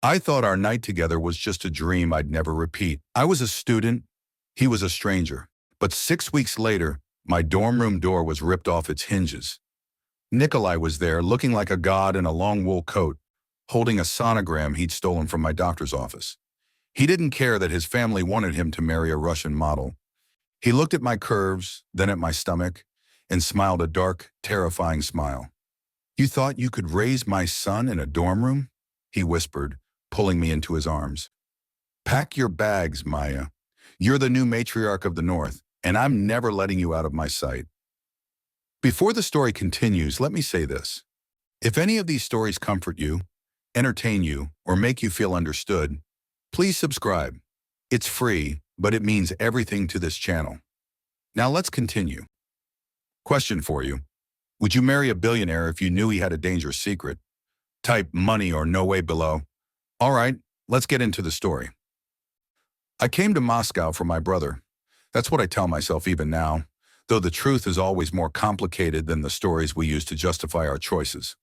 I thought our night together was just a dream I'd never repeat. I was a student, he was a stranger. But 6 weeks later, my dorm room door was ripped off its hinges. Nikolai was there, looking like a god in a long wool coat, holding a sonogram he'd stolen from my doctor's office. He didn't care that his family wanted him to marry a Russian model. He looked at my curves, then at my stomach, and smiled a dark, terrifying smile. "You thought you could raise my son in a dorm room?" he whispered, pulling me into his arms. "Pack your bags, Maya. You're the new matriarch of the North, and I'm never letting you out of my sight." Before the story continues, let me say this. If any of these stories comfort you, entertain you, or make you feel understood, please subscribe. It's free, but it means everything to this channel. Now let's continue. Question for you. Would you marry a billionaire if you knew he had a dangerous secret? Type money or no way below. All right, let's get into the story. I came to Moscow for my brother. That's what I tell myself even now, though the truth is always more complicated than the stories we use to justify our choices.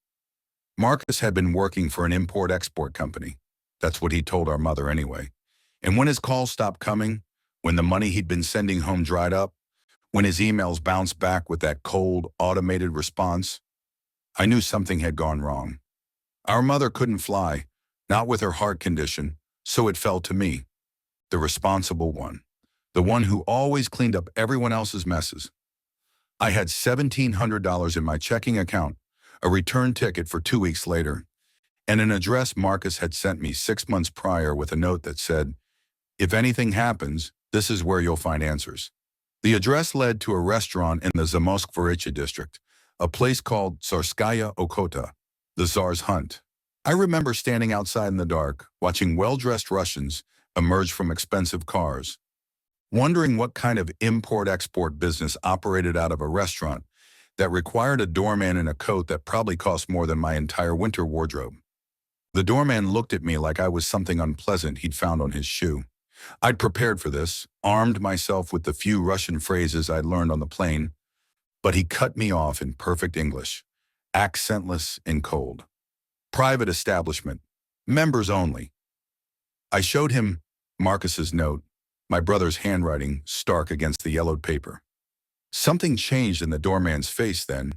Marcus had been working for an import-export company. That's what he told our mother anyway. And when his calls stopped coming, when the money he'd been sending home dried up, when his emails bounced back with that cold, automated response, I knew something had gone wrong. Our mother couldn't fly, not with her heart condition, so it fell to me, the responsible one, the one who always cleaned up everyone else's messes. I had $1,700 in my checking account, a return ticket for 2 weeks later, and an address Marcus had sent me 6 months prior with a note that said, "If anything happens, this is where you'll find answers." The address led to a restaurant in the Zamoskvoreche district, a place called Tsarskaya Okota, the Tsar's Hunt. I remember standing outside in the dark, watching well-dressed Russians emerge from expensive cars, wondering what kind of import-export business operated out of a restaurant that required a doorman in a coat that probably cost more than my entire winter wardrobe. The doorman looked at me like I was something unpleasant he'd found on his shoe. I'd prepared for this, armed myself with the few Russian phrases I'd learned on the plane, but he cut me off in perfect English, accentless and cold. "Private establishment. Members only." I showed him Marcus's note, my brother's handwriting stark against the yellowed paper. Something changed in the doorman's face then,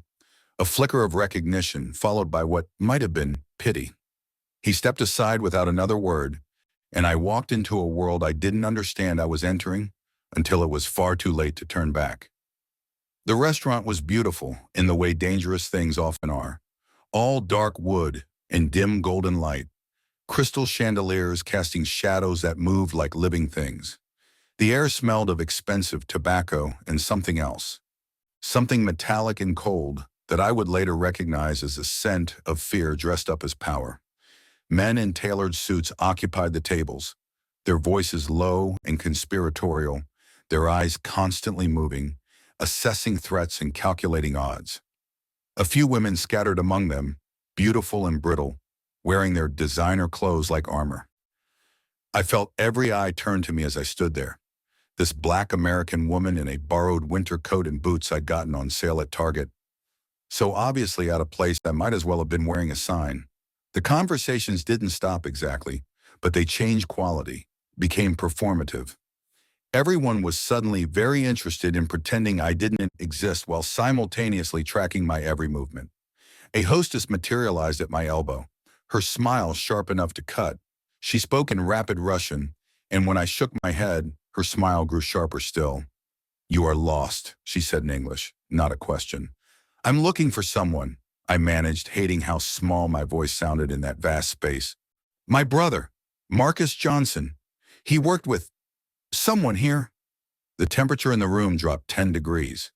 a flicker of recognition followed by what might have been pity. He stepped aside without another word, and I walked into a world I didn't understand I was entering until it was far too late to turn back. The restaurant was beautiful in the way dangerous things often are. All dark wood and dim golden light, crystal chandeliers casting shadows that moved like living things. The air smelled of expensive tobacco and something else, something metallic and cold that I would later recognize as a scent of fear dressed up as power. Men in tailored suits occupied the tables, their voices low and conspiratorial, their eyes constantly moving, assessing threats and calculating odds. A few women scattered among them, beautiful and brittle, wearing their designer clothes like armor. I felt every eye turn to me as I stood there. This black American woman in a borrowed winter coat and boots I'd gotten on sale at Target. So obviously out of place, I might as well have been wearing a sign. The conversations didn't stop exactly, but they changed quality, became performative. Everyone was suddenly very interested in pretending I didn't exist while simultaneously tracking my every movement. A hostess materialized at my elbow, her smile sharp enough to cut. She spoke in rapid Russian, and when I shook my head, her smile grew sharper still. "You are lost," she said in English, not a question. "I'm looking for someone," I managed, hating how small my voice sounded in that vast space. "My brother, Marcus Johnson. He worked with someone here." The temperature in the room dropped 10 degrees.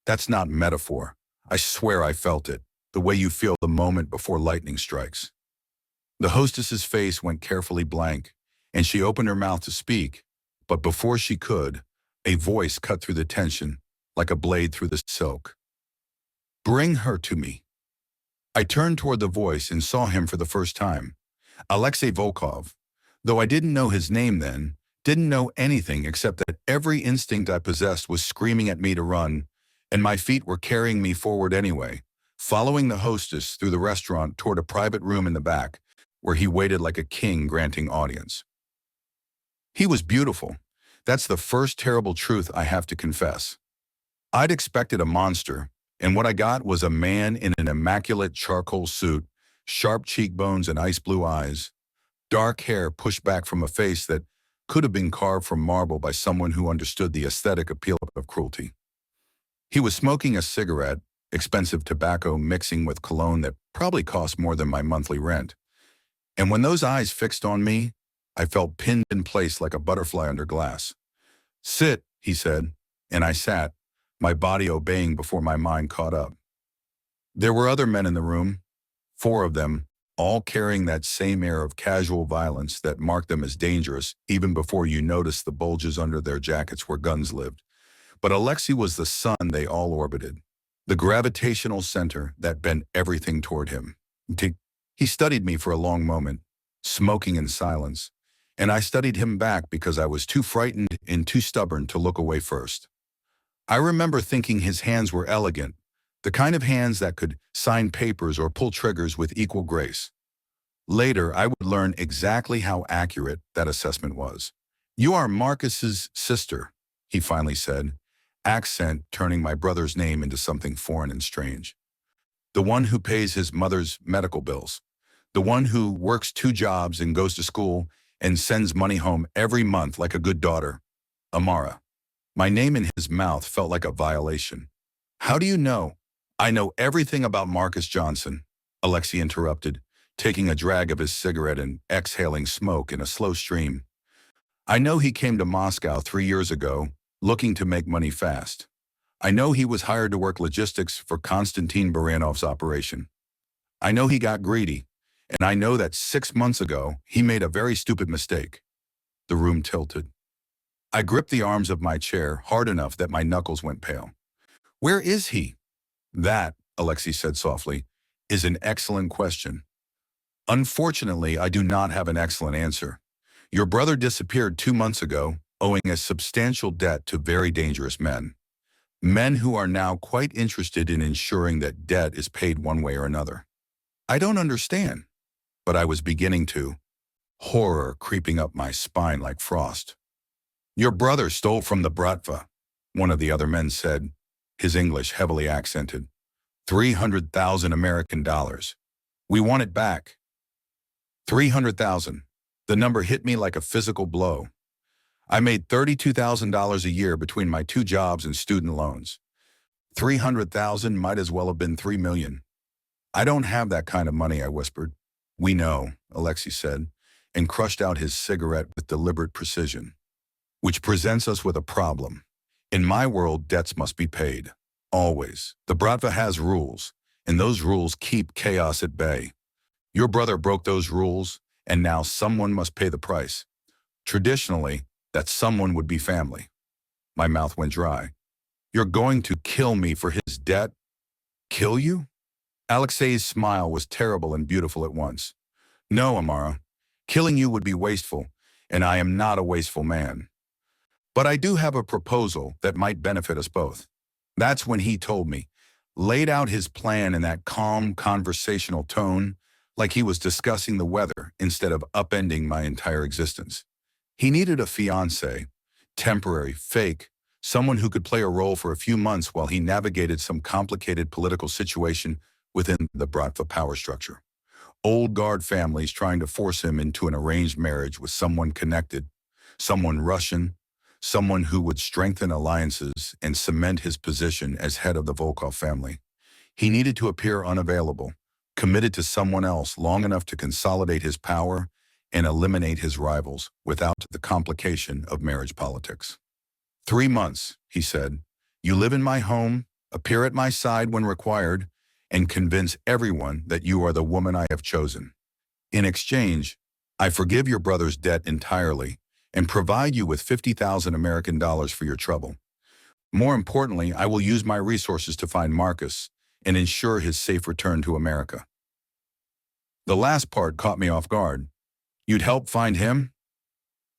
That's not metaphor. I swear I felt it, the way you feel the moment before lightning strikes. The hostess's face went carefully blank, and she opened her mouth to speak, but before she could, a voice cut through the tension, like a blade through the silk. "Bring her to me." I turned toward the voice and saw him for the first time. Alexei Volkov. Though I didn't know his name then, didn't know anything except that every instinct I possessed was screaming at me to run, and my feet were carrying me forward anyway, following the hostess through the restaurant toward a private room in the back, where he waited like a king granting audience. He was beautiful. That's the first terrible truth I have to confess. I'd expected a monster, and what I got was a man in an immaculate charcoal suit, sharp cheekbones and ice blue eyes, dark hair pushed back from a face that could have been carved from marble by someone who understood the aesthetic appeal of cruelty. He was smoking a cigarette, expensive tobacco mixing with cologne that probably cost more than my monthly rent. And when those eyes fixed on me, I felt pinned in place like a butterfly under glass. "Sit," he said, and I sat, my body obeying before my mind caught up. There were other men in the room, 4 of them, all carrying that same air of casual violence that marked them as dangerous even before you noticed the bulges under their jackets where guns lived. But Alexei was the sun they all orbited, the gravitational center that bent everything toward him. He studied me for a long moment, smoking in silence, and I studied him back because I was too frightened and too stubborn to look away first. I remember thinking his hands were elegant, the kind of hands that could sign papers or pull triggers with equal grace. Later, I would learn exactly how accurate that assessment was. "You are Marcus's sister," he finally said, accent turning my brother's name into something foreign and strange. "The one who pays his mother's medical bills. The one who works 2 jobs and goes to school and sends money home every month like a good daughter. Amara." My name in his mouth felt like a violation. "How do you know?" "I know everything about Marcus Johnson," Alexei interrupted, taking a drag of his cigarette and exhaling smoke in a slow stream. "I know he came to Moscow 3 years ago, looking to make money fast. I know he was hired to work logistics for Konstantin Baranov's operation. I know he got greedy, and I know that 6 months ago he made a very stupid mistake." The room tilted. I gripped the arms of my chair hard enough that my knuckles went pale. "Where is he?" "That," Alexei said softly, "is an excellent question. Unfortunately, I do not have an excellent answer. Your brother disappeared 2 months ago, owing a substantial debt to very dangerous men. Men who are now quite interested in ensuring that debt is paid one way or another." I don't understand, but I was beginning to, horror creeping up my spine like frost. "Your brother stole from the Bratva," one of the other men said, his English heavily accented. $300,000 American dollars. We want it back." 300,000. The number hit me like a physical blow. I made $32,000 a year between my 2 jobs and student loans. 300,000 might as well have been 3 million. "I don't have that kind of money," I whispered. "We know," Alexei said, and crushed out his cigarette with deliberate precision. "Which presents us with a problem. In my world, debts must be paid. Always. The Bratva has rules, and those rules keep chaos at bay. Your brother broke those rules, and now someone must pay the price. Traditionally, that someone would be family." My mouth went dry. "You're going to kill me for his debt?" "Kill you?" Alexei's smile was terrible and beautiful at once. "No, Amara. Killing you would be wasteful, and I am not a wasteful man. But I do have a proposal that might benefit us both." That's when he told me, laid out his plan in that calm, conversational tone, like he was discussing the weather instead of upending my entire existence. He needed a fiancé, temporary, fake, someone who could play a role for a few months while he navigated some complicated political situation within the Bratva power structure. Old guard families trying to force him into an arranged marriage with someone connected, someone Russian, someone who would strengthen alliances and cement his position as head of the Volkov family. He needed to appear unavailable, committed to someone else long enough to consolidate his power and eliminate his rivals without the complication of marriage politics. 3 months, he said. You live in my home, appear at my side when required, and convince everyone that you are the woman I have chosen. In exchange, I forgive your brother's debt entirely and provide you with 50,000 American dollars for your trouble. More importantly, I will use my resources to find Marcus and ensure his safe return to America. The last part caught me off guard. You'd help find him?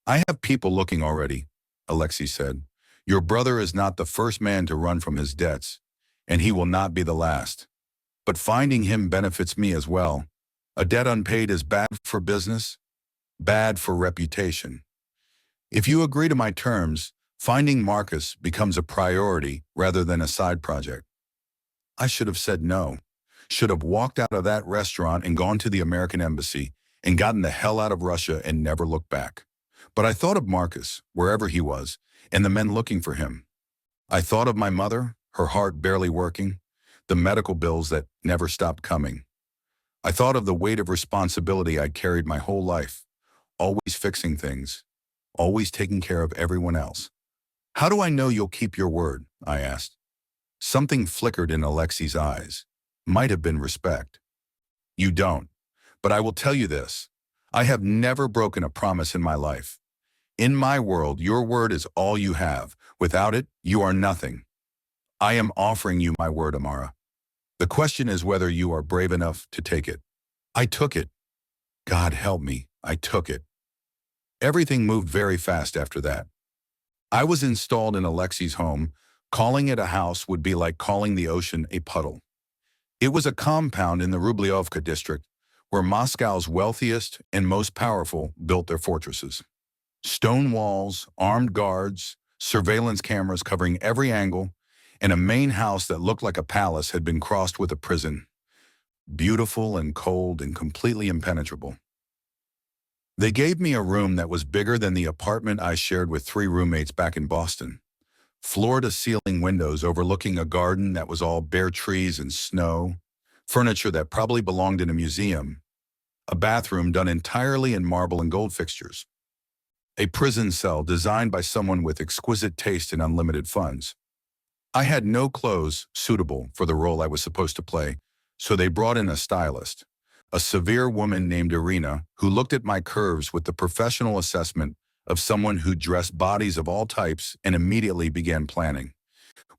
I have people looking already, Alexei said. Your brother is not the first man to run from his debts, and he will not be the last. But finding him benefits me as well. A debt unpaid is bad for business, bad for reputation. If you agree to my terms, finding Marcus becomes a priority rather than a side project. I should have said no. Should have walked out of that restaurant and gone to the American embassy and gotten the hell out of Russia and never looked back. But I thought of Marcus, wherever he was, and the men looking for him. I thought of my mother, her heart barely working, the medical bills that never stopped coming. I thought of the weight of responsibility I'd carried my whole life, always fixing things, always taking care of everyone else. How do I know you'll keep your word? I asked. Something flickered in Alexei's eyes. Might have been respect. You don't. But I will tell you this. I have never broken a promise in my life. In my world, your word is all you have. Without it, you are nothing. I am offering you my word, Amara. The question is whether you are brave enough to take it. I took it. God help me, I took it. Everything moved very fast after that. I was installed in Alexei's home. Calling it a house would be like calling the ocean a puddle. It was a compound in the Rubliovka district, where Moscow's wealthiest and most powerful built their fortresses. Stone walls, armed guards, surveillance cameras covering every angle, and a main house that looked like a palace had been crossed with a prison. Beautiful and cold and completely impenetrable. They gave me a room that was bigger than the apartment I shared with 3 roommates back in Boston. Floor-to-ceiling windows overlooking a garden that was all bare trees and snow, furniture that probably belonged in a museum, a bathroom done entirely in marble and gold fixtures, a prison cell designed by someone with exquisite taste and unlimited funds. I had no clothes suitable for the role I was supposed to play, so they brought in a stylist, a severe woman named Irina, who looked at my curves with the professional assessment of someone who dressed bodies of all types and immediately began planning.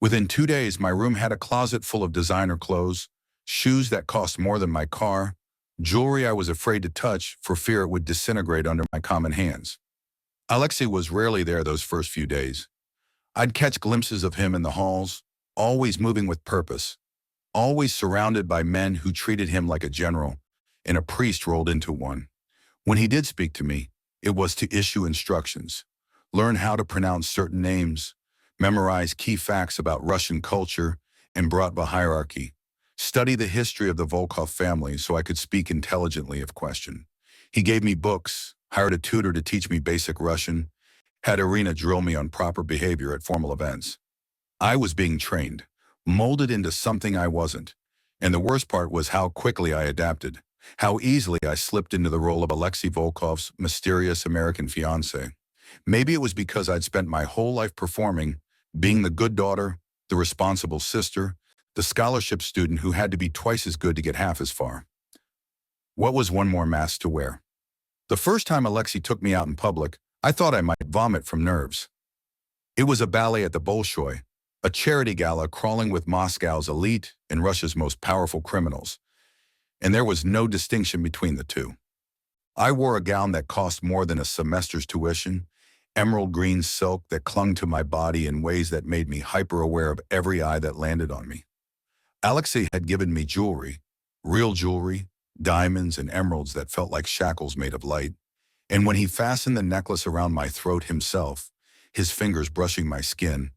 Within 2 days, my room had a closet full of designer clothes, shoes that cost more than my car, jewelry I was afraid to touch for fear it would disintegrate under my common hands. Alexei was rarely there those first few days. I'd catch glimpses of him in the halls, always moving with purpose, always surrounded by men who treated him like a general, and a priest rolled into one. When he did speak to me, it was to issue instructions, learn how to pronounce certain names, memorize key facts about Russian culture and Bratva hierarchy, study the history of the Volkov family so I could speak intelligently if questioned. He gave me books, hired a tutor to teach me basic Russian, had Irina drill me on proper behavior at formal events. I was being trained, molded into something I wasn't, and the worst part was how quickly I adapted, how easily I slipped into the role of Alexei Volkov's mysterious American fiancé. Maybe it was because I'd spent my whole life performing, being the good daughter, the responsible sister, the scholarship student who had to be twice as good to get half as far. What was one more mask to wear? The first time Alexei took me out in public, I thought I might vomit from nerves. It was a ballet at the Bolshoi, a charity gala crawling with Moscow's elite and Russia's most powerful criminals. And there was no distinction between the two. I wore a gown that cost more than a semester's tuition, emerald green silk that clung to my body in ways that made me hyper-aware of every eye that landed on me. Alexei had given me jewelry, real jewelry, diamonds and emeralds that felt like shackles made of light. And when he fastened the necklace around my throat himself, his fingers brushing my skin,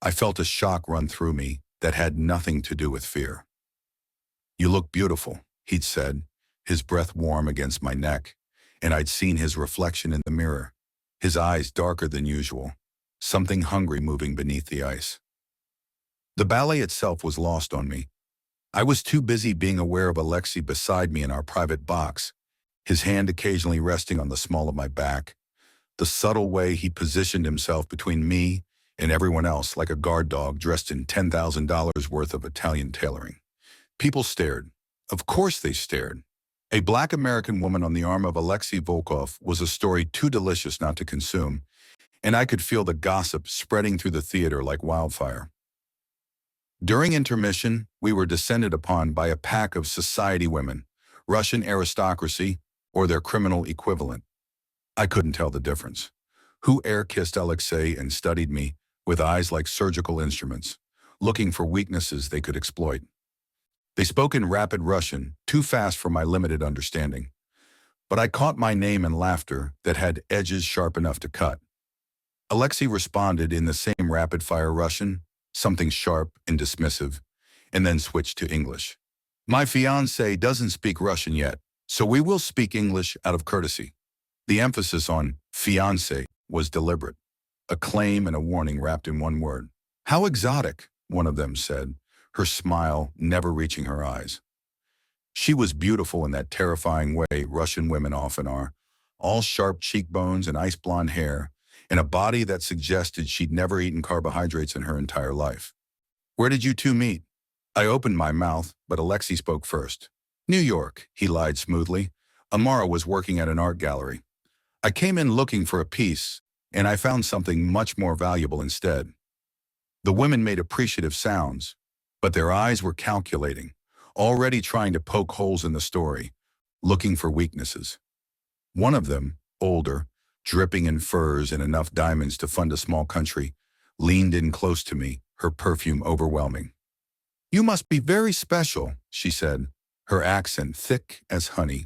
I felt a shock run through me that had nothing to do with fear. "You look beautiful," he'd said, his breath warm against my neck, and I'd seen his reflection in the mirror, his eyes darker than usual, something hungry moving beneath the ice. The ballet itself was lost on me. I was too busy being aware of Alexei beside me in our private box, his hand occasionally resting on the small of my back, the subtle way he positioned himself between me and everyone else like a guard dog dressed in $10,000 worth of Italian tailoring. People stared. Of course they stared. A black American woman on the arm of Alexei Volkov was a story too delicious not to consume, and I could feel the gossip spreading through the theater like wildfire. During intermission, we were descended upon by a pack of society women, Russian aristocracy, or their criminal equivalent. I couldn't tell the difference. Who air-kissed Alexei and studied me with eyes like surgical instruments, looking for weaknesses they could exploit. They spoke in rapid Russian, too fast for my limited understanding. But I caught my name in laughter that had edges sharp enough to cut. Alexei responded in the same rapid-fire Russian, something sharp and dismissive, and then switched to English. My fiancé doesn't speak Russian yet, so we will speak English out of courtesy. The emphasis on fiancé was deliberate, a claim and a warning wrapped in one word. How exotic, one of them said, her smile never reaching her eyes. She was beautiful in that terrifying way Russian women often are, all sharp cheekbones and ice blonde hair, and a body that suggested she'd never eaten carbohydrates in her entire life. Where did you two meet? I opened my mouth, but Alexei spoke first. New York, he lied smoothly. Amara was working at an art gallery. I came in looking for a piece, and I found something much more valuable instead. The women made appreciative sounds, but their eyes were calculating, already trying to poke holes in the story, looking for weaknesses. One of them, older, dripping in furs and enough diamonds to fund a small country, leaned in close to me, her perfume overwhelming. You must be very special, she said, her accent thick as honey.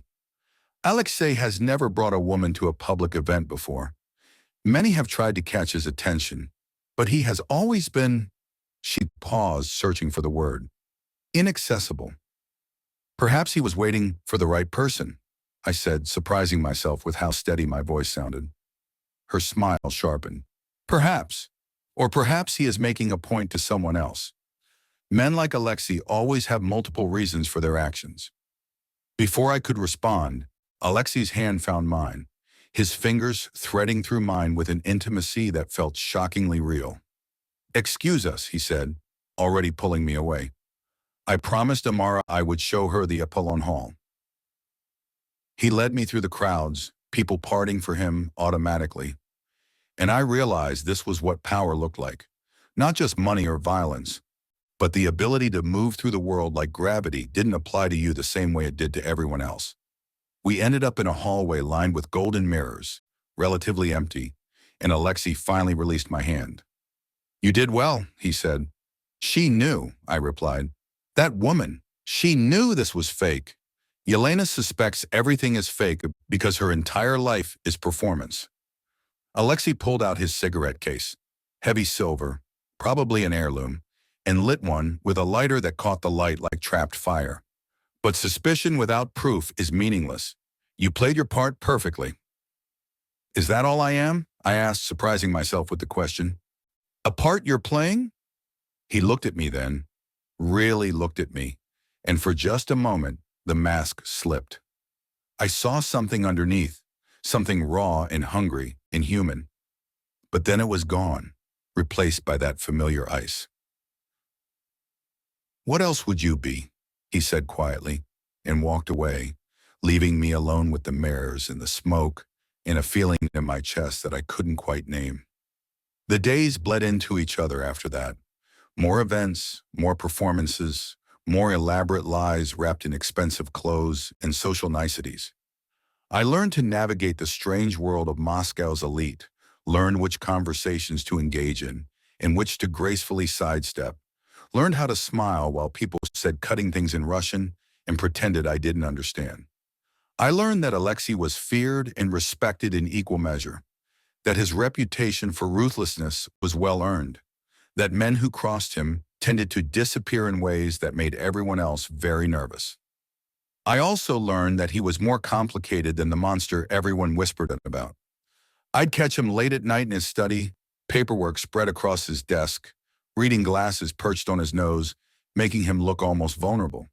Alexei has never brought a woman to a public event before. Many have tried to catch his attention, but he has always been, she paused, searching for the word, inaccessible. Perhaps he was waiting for the right person, I said, surprising myself with how steady my voice sounded. Her smile sharpened. Perhaps. Or perhaps he is making a point to someone else. Men like Alexei always have multiple reasons for their actions. Before I could respond, Alexei's hand found mine, his fingers threading through mine with an intimacy that felt shockingly real. Excuse us, he said, already pulling me away. I promised Amara I would show her the Apollon Hall. He led me through the crowds, people parting for him automatically. And I realized this was what power looked like. Not just money or violence, but the ability to move through the world like gravity didn't apply to you the same way it did to everyone else. We ended up in a hallway lined with golden mirrors, relatively empty, and Alexei finally released my hand. You did well, he said. She knew, I replied. That woman, she knew this was fake. Yelena suspects everything is fake because her entire life is performance. Alexei pulled out his cigarette case, heavy silver, probably an heirloom, and lit one with a lighter that caught the light like trapped fire. But suspicion without proof is meaningless. You played your part perfectly. Is that all I am? I asked, surprising myself with the question. A part you're playing? He looked at me then, really looked at me, and for just a moment, the mask slipped. I saw something underneath, something raw and hungry and human. But then it was gone, replaced by that familiar ice. What else would you be? He said quietly, and walked away, leaving me alone with the mirrors and the smoke and a feeling in my chest that I couldn't quite name. The days bled into each other after that. More events, more performances, more elaborate lies wrapped in expensive clothes and social niceties. I learned to navigate the strange world of Moscow's elite, learned which conversations to engage in, and which to gracefully sidestep, learned how to smile while people said cutting things in Russian and pretended I didn't understand. I learned that Alexei was feared and respected in equal measure, that his reputation for ruthlessness was well earned, that men who crossed him tended to disappear in ways that made everyone else very nervous. I also learned that he was more complicated than the monster everyone whispered about. I'd catch him late at night in his study, paperwork spread across his desk, reading glasses perched on his nose, making him look almost vulnerable.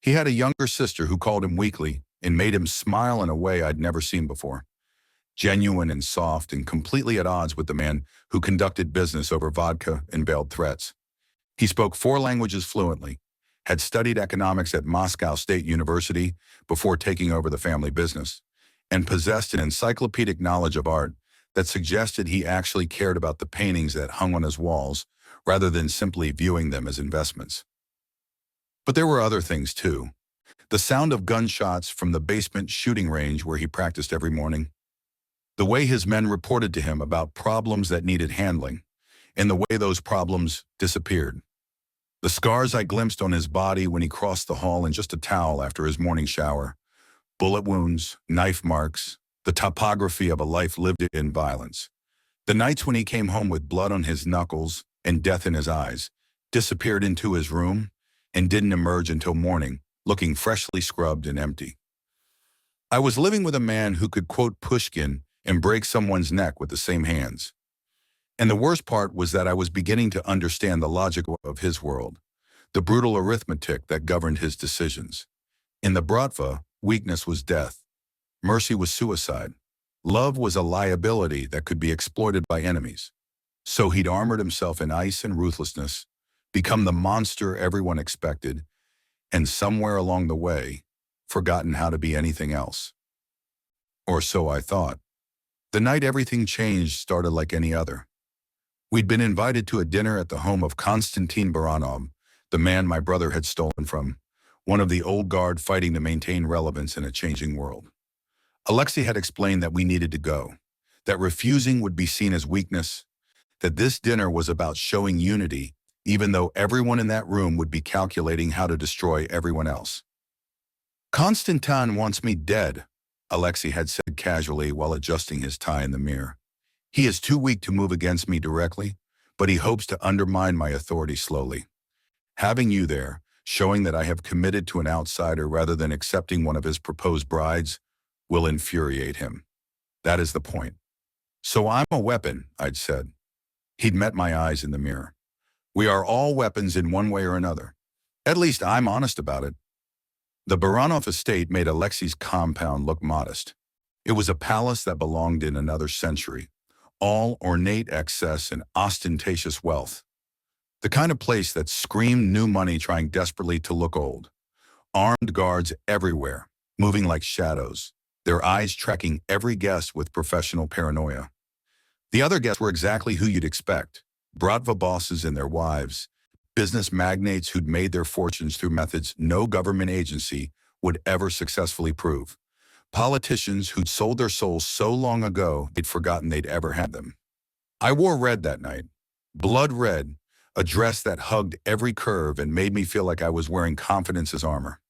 He had a younger sister who called him weakly and made him smile in a way I'd never seen before. Genuine and soft and completely at odds with the man who conducted business over vodka and veiled threats. He spoke 4 languages fluently, had studied economics at Moscow State University before taking over the family business, and possessed an encyclopedic knowledge of art that suggested he actually cared about the paintings that hung on his walls rather than simply viewing them as investments. But there were other things too. The sound of gunshots from the basement shooting range where he practiced every morning, the way his men reported to him about problems that needed handling, and the way those problems disappeared. The scars I glimpsed on his body when he crossed the hall in just a towel after his morning shower, bullet wounds, knife marks, the topography of a life lived in violence. The nights when he came home with blood on his knuckles and death in his eyes, disappeared into his room, and didn't emerge until morning, looking freshly scrubbed and empty. I was living with a man who could quote Pushkin and break someone's neck with the same hands. And the worst part was that I was beginning to understand the logic of his world, the brutal arithmetic that governed his decisions. In the Bratva, weakness was death. Mercy was suicide. Love was a liability that could be exploited by enemies. So he'd armored himself in ice and ruthlessness, become the monster everyone expected, and somewhere along the way, forgotten how to be anything else. Or so I thought. The night everything changed started like any other. We'd been invited to a dinner at the home of Konstantin Baranov, the man my brother had stolen from, one of the old guard fighting to maintain relevance in a changing world. Alexei had explained that we needed to go, that refusing would be seen as weakness, that this dinner was about showing unity, even though everyone in that room would be calculating how to destroy everyone else. Konstantin wants me dead, Alexei had said casually while adjusting his tie in the mirror. He is too weak to move against me directly, but he hopes to undermine my authority slowly. Having you there, showing that I have committed to an outsider rather than accepting one of his proposed brides, will infuriate him. That is the point. So I'm a weapon, I'd said. He'd met my eyes in the mirror. We are all weapons in one way or another. At least I'm honest about it. The Baranov estate made Alexei's compound look modest. It was a palace that belonged in another century, all ornate excess and ostentatious wealth. The kind of place that screamed new money trying desperately to look old. Armed guards everywhere, moving like shadows, their eyes tracking every guest with professional paranoia. The other guests were exactly who you'd expect. Bratva bosses and their wives, business magnates who'd made their fortunes through methods no government agency would ever successfully prove. Politicians who'd sold their souls so long ago they'd forgotten they'd ever had them. I wore red that night, blood red, a dress that hugged every curve and made me feel like I was wearing confidence's armor.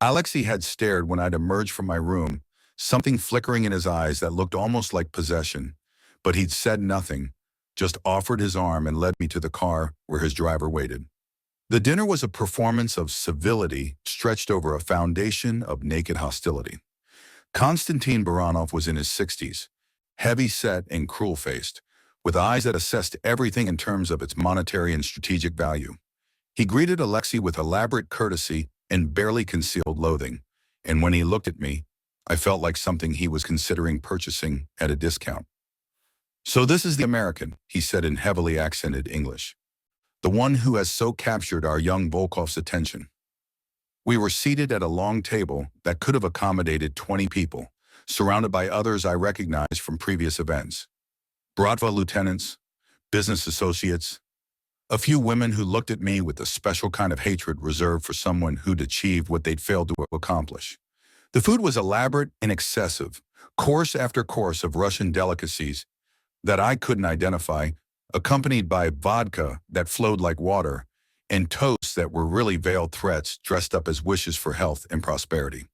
Alexei had stared when I'd emerged from my room, something flickering in his eyes that looked almost like possession, but he'd said nothing, just offered his arm and led me to the car where his driver waited. The dinner was a performance of civility stretched over a foundation of naked hostility. Konstantin Baranov was in his 60s, heavy-set and cruel-faced, with eyes that assessed everything in terms of its monetary and strategic value. He greeted Alexei with elaborate courtesy and barely concealed loathing, and when he looked at me, I felt like something he was considering purchasing at a discount. So this is the American, he said in heavily accented English. The one who has so captured our young Volkov's attention. We were seated at a long table that could have accommodated 20 people, surrounded by others I recognized from previous events. Bratva lieutenants, business associates, a few women who looked at me with a special kind of hatred reserved for someone who'd achieved what they'd failed to accomplish. The food was elaborate and excessive, course after course of Russian delicacies that I couldn't identify, accompanied by vodka that flowed like water, and toasts that were really veiled threats dressed up as wishes for health and prosperity.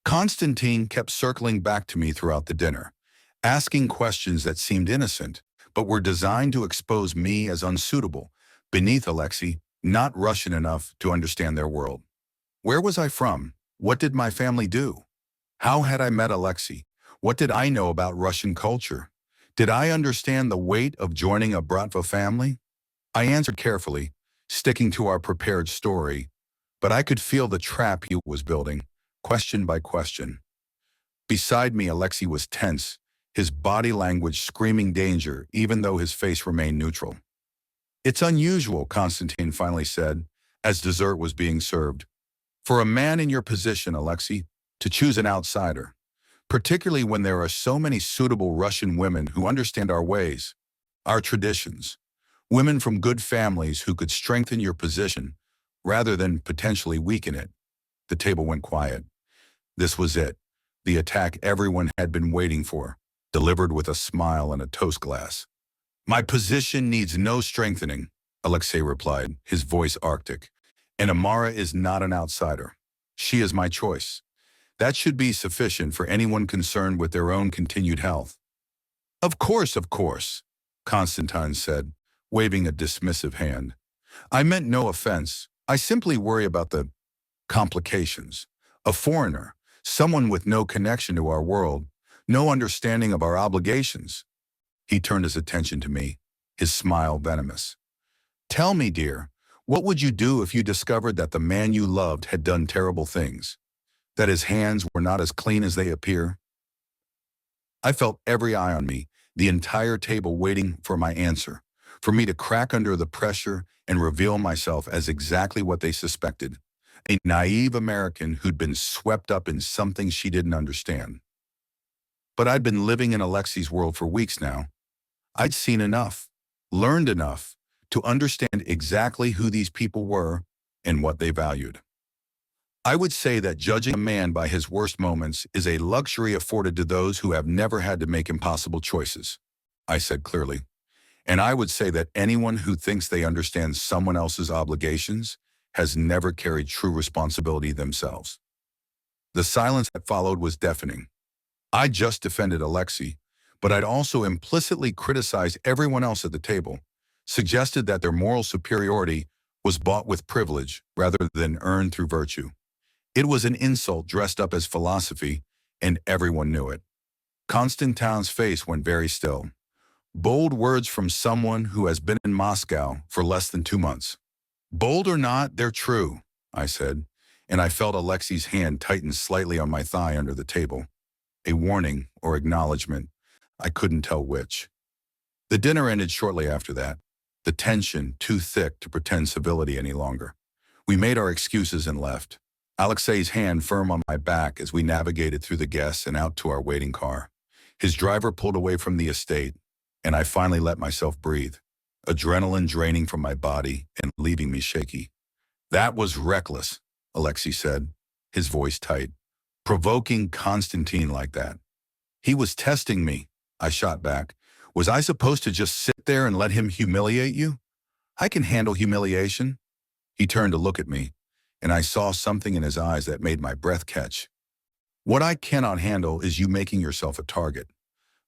Konstantin kept circling back to me throughout the dinner, asking questions that seemed innocent, but were designed to expose me as unsuitable, beneath Alexei, not Russian enough to understand their world. Where was I from? What did my family do? How had I met Alexei? What did I know about Russian culture? Did I understand the weight of joining a Bratva family? I answered carefully, sticking to our prepared story, but I could feel the trap he was building, question by question. Beside me, Alexei was tense, his body language screaming danger, even though his face remained neutral. It's unusual, Konstantin finally said, as dessert was being served. For a man in your position, Alexei, to choose an outsider, particularly when there are so many suitable Russian women who understand our ways, our traditions, women from good families who could strengthen your position rather than potentially weaken it. The table went quiet. This was it, the attack everyone had been waiting for, delivered with a smile and a toast glass. My position needs no strengthening, Alexei replied, his voice arctic. And Amara is not an outsider. She is my choice. That should be sufficient for anyone concerned with their own continued health. Of course, Constantine said, waving a dismissive hand. I meant no offense. I simply worry about the complications. A foreigner, someone with no connection to our world, no understanding of our obligations. He turned his attention to me, his smile venomous. Tell me, dear, what would you do if you discovered that the man you loved had done terrible things? That his hands were not as clean as they appear? I felt every eye on me, the entire table waiting for my answer, for me to crack under the pressure and reveal myself as exactly what they suspected, a naive American who'd been swept up in something she didn't understand. But I'd been living in Alexei's world for weeks now. I'd seen enough, learned enough, to understand exactly who these people were and what they valued. I would say that judging a man by his worst moments is a luxury afforded to those who have never had to make impossible choices, I said clearly. And I would say that anyone who thinks they understand someone else's obligations has never carried true responsibility themselves. The silence that followed was deafening. I just defended Alexei, but I'd also implicitly criticized everyone else at the table, suggested that their moral superiority was bought with privilege rather than earned through virtue. It was an insult dressed up as philosophy, and everyone knew it. Constantine's face went very still. Bold words from someone who has been in Moscow for less than 2 months. Bold or not, they're true, I said, and I felt Alexei's hand tighten slightly on my thigh under the table. A warning or acknowledgement, I couldn't tell which. The dinner ended shortly after that, the tension too thick to pretend civility any longer. We made our excuses and left, Alexei's hand firm on my back as we navigated through the guests and out to our waiting car. His driver pulled away from the estate, and I finally let myself breathe, adrenaline draining from my body and leaving me shaky. That was reckless, Alexei said, his voice tight. Provoking Constantine like that. He was testing me, I shot back. Was I supposed to just sit there and let him humiliate you? I can handle humiliation. He turned to look at me, and I saw something in his eyes that made my breath catch. What I cannot handle is you making yourself a target.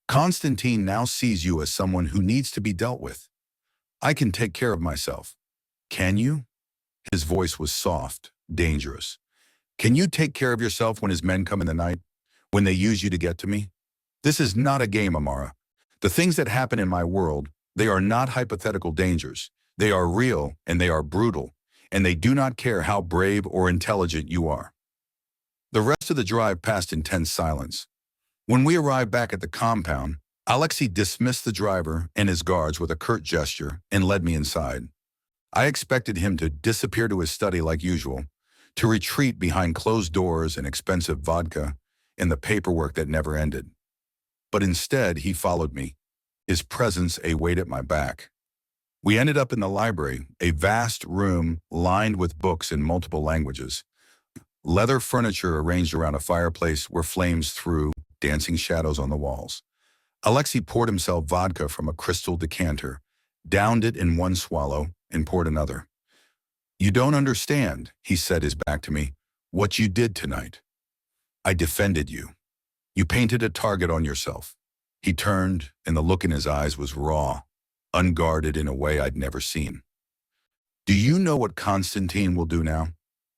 Constantine now sees you as someone who needs to be dealt with. I can take care of myself. Can you? His voice was soft, dangerous. Can you take care of yourself when his men come in the night? When they use you to get to me? This is not a game, Amara. The things that happen in my world, they are not hypothetical dangers. They are real and they are brutal, and they do not care how brave or intelligent you are. The rest of the drive passed in tense silence. When we arrived back at the compound, Alexei dismissed the driver and his guards with a curt gesture and led me inside. I expected him to disappear to his study like usual, to retreat behind closed doors and expensive vodka and the paperwork that never ended. But instead, he followed me, his presence a weight at my back. We ended up in the library, a vast room lined with books in multiple languages. Leather furniture arranged around a fireplace where flames threw dancing shadows on the walls. Alexei poured himself vodka from a crystal decanter, downed it in one swallow, and poured another. You don't understand, he said, his back to me, what you did tonight. I defended you. You painted a target on yourself. He turned, and the look in his eyes was raw, unguarded in a way I'd never seen. Do you know what Constantine will do now?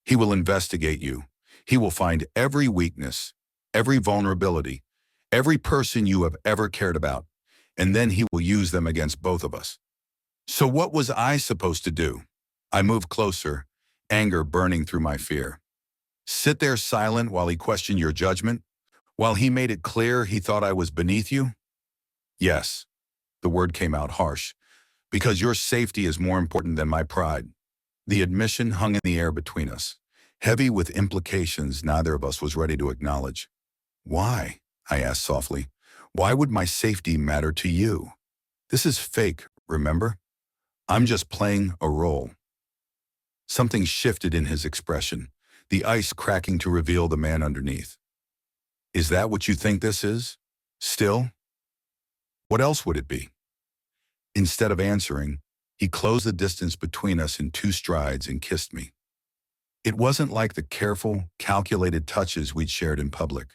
He will investigate you. He will find every weakness, every vulnerability, every person you have ever cared about, and then he will use them against both of us. So what was I supposed to do? I moved closer, anger burning through my fear. Sit there silent while he questioned your judgment? While he made it clear he thought I was beneath you? Yes, the word came out harsh, because your safety is more important than my pride. The admission hung in the air between us, heavy with implications neither of us was ready to acknowledge. Why? I asked softly. Why would my safety matter to you? This is fake, remember? I'm just playing a role. Something shifted in his expression, the ice cracking to reveal the man underneath. Is that what you think this is? Still? What else would it be? Instead of answering, He closed the distance between us in 2 strides and kissed me. It wasn't like the careful, calculated touches we'd shared in public.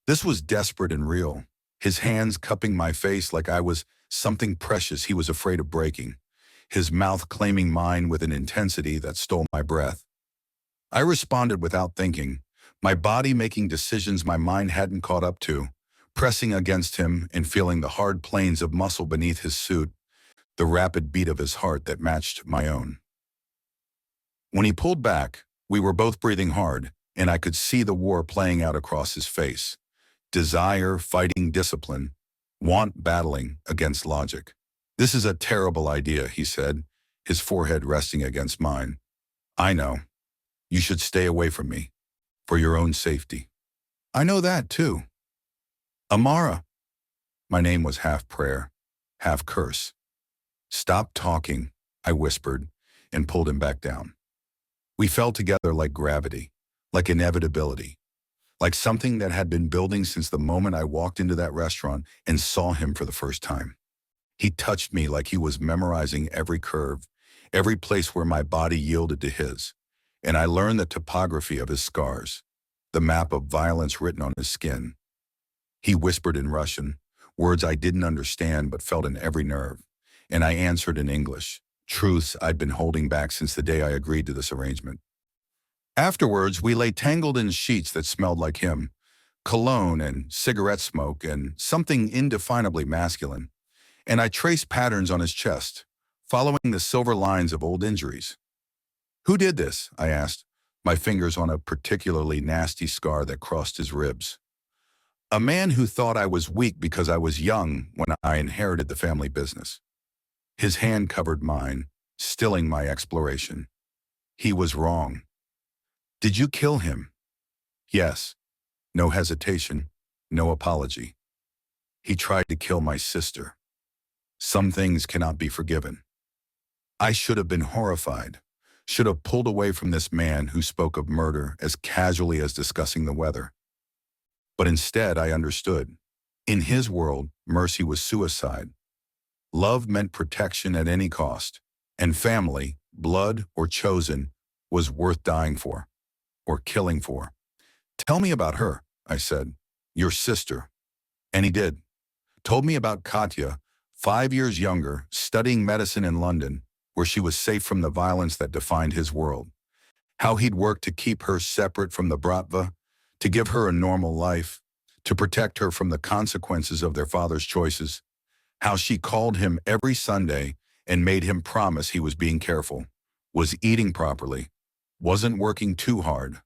This was desperate and real, his hands cupping my face like I was something precious he was afraid of breaking, his mouth claiming mine with an intensity that stole my breath. I responded without thinking, my body making decisions my mind hadn't caught up to, pressing against him and feeling the hard planes of muscle beneath his suit, the rapid beat of his heart that matched my own. When he pulled back, we were both breathing hard, and I could see the war playing out across his face. Desire fighting discipline, want battling against logic. "This is a terrible idea," he said, his forehead resting against mine. "I know. You should stay away from me, for your own safety." "I know that, too." "Amara." My name was half prayer, half curse. "Stop talking," I whispered, and pulled him back down. We fell together like gravity, like inevitability, like something that had been building since the moment I walked into that restaurant and saw him for the first time. He touched me like he was memorizing every curve, every place where my body yielded to his, and I learned the topography of his scars, the map of violence written on his skin. He whispered in Russian, words I didn't understand but felt in every nerve, and I answered in English, truths I'd been holding back since the day I agreed to this arrangement. Afterwards, we lay tangled in sheets that smelled like him, cologne and cigarette smoke and something indefinably masculine, and I traced patterns on his chest, following the silver lines of old injuries. "Who did this?" I asked, my fingers on a particularly nasty scar that crossed his ribs. "A man who thought I was weak because I was young when I inherited the family business." His hand covered mine, stilling my exploration. "He was wrong." "Did you kill him?" "Yes." No hesitation, no apology. "He tried to kill my sister." Some things cannot be forgiven. I should have been horrified, should have pulled away from this man who spoke of murder as casually as discussing the weather. But instead I understood. In his world, mercy was suicide. Love meant protection at any cost, and family, blood or chosen, was worth dying for, or killing for. "Tell me about her," I said. "Your sister." And he did. Told me about Katya, 5 years younger, studying medicine in London, where she was safe from the violence that defined his world. How he'd worked to keep her separate from the Bratva, to give her a normal life, to protect her from the consequences of their father's choices. How she called him every Sunday and made him promise he was being careful, was eating properly, wasn't working too hard.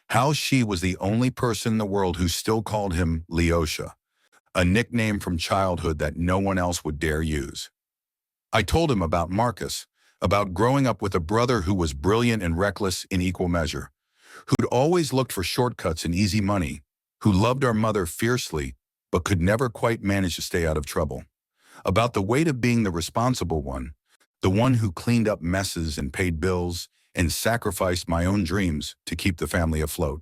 How she was the only person in the world who still called him Lyosha, a nickname from childhood that no one else would dare use. I told him about Marcus, about growing up with a brother who was brilliant and reckless in equal measure, who'd always looked for shortcuts and easy money, who loved our mother fiercely but could never quite manage to stay out of trouble. About the weight of being the responsible one, the one who cleaned up messes and paid bills and sacrificed my own dreams to keep the family afloat.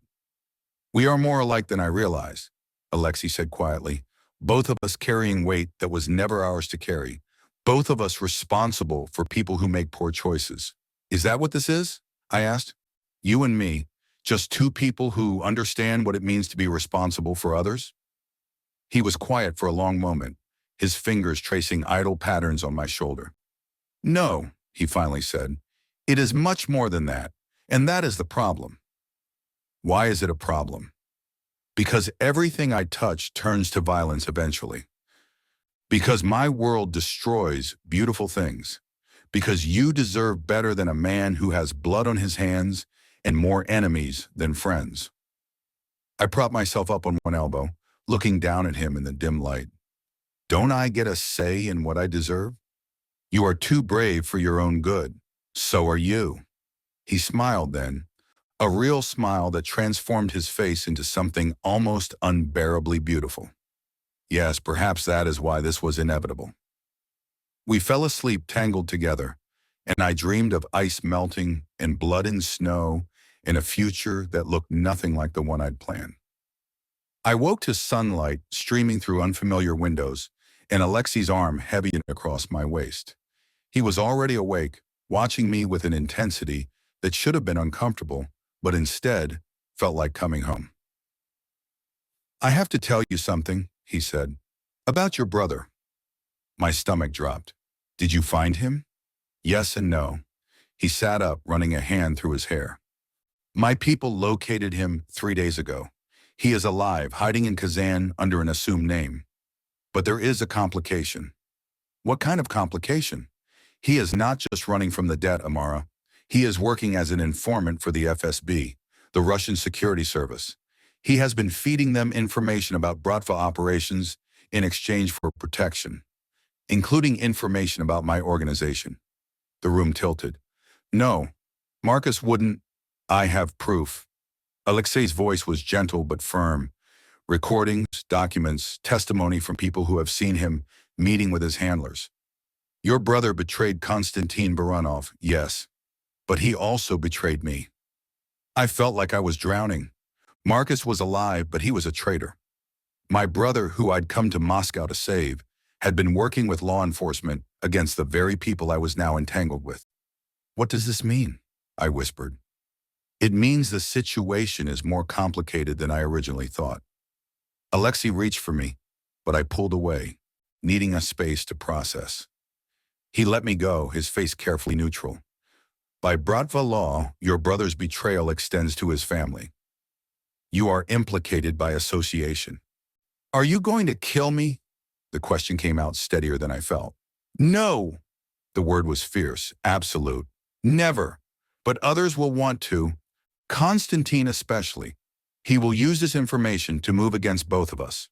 "We are more alike than I realize," Alexei said quietly, "both of us carrying weight that was never ours to carry, both of us responsible for people who make poor choices." "Is that what this is?" I asked. "You and me, just two people who understand what it means to be responsible for others?" He was quiet for a long moment, his fingers tracing idle patterns on my shoulder. "No," he finally said, "it is much more than that, and that is the problem." "Why is it a problem?" "Because everything I touch turns to violence eventually. Because my world destroys beautiful things. Because you deserve better than a man who has blood on his hands and more enemies than friends." I propped myself up on one elbow, looking down at him in the dim light. "Don't I get a say in what I deserve? You are too brave for your own good. So are you." He smiled then, a real smile that transformed his face into something almost unbearably beautiful. Yes, perhaps that is why this was inevitable. We fell asleep tangled together, and I dreamed of ice melting and blood and snow in a future that looked nothing like the one I'd planned. I woke to sunlight streaming through unfamiliar windows and Alexei's arm heavy across my waist. He was already awake, watching me with an intensity that should have been uncomfortable, but instead felt like coming home. "I have to tell you something," he said, "about your brother." My stomach dropped. "Did you find him?" "Yes and no." He sat up, running a hand through his hair. "My people located him 3 days ago. He is alive, hiding in Kazan under an assumed name. But there is a complication." "What kind of complication?" "He is not just running from the debt, Amara. He is working as an informant for the FSB, the Russian security service. He has been feeding them information about Bratva operations in exchange for protection, including information about my organization." The room tilted. "No, Marcus wouldn't." "I have proof." Alexei's voice was gentle but firm. "Recordings, documents, testimony from people who have seen him meeting with his handlers. Your brother betrayed Konstantin Baranov, yes, but he also betrayed me. I felt like I was drowning. Marcus was alive, but he was a traitor. My brother, who I'd come to Moscow to save, had been working with law enforcement against the very people I was now entangled with." "What does this mean?" I whispered. "It means the situation is more complicated than I originally thought." Alexei reached for me, but I pulled away, needing a space to process. He let me go, his face carefully neutral. "By Bratva law, your brother's betrayal extends to his family. You are implicated by association." "Are you going to kill me?" The question came out steadier than I felt. "No!" The word was fierce, absolute. "Never. But others will want to. Konstantin especially. He will use this information to move against both of us.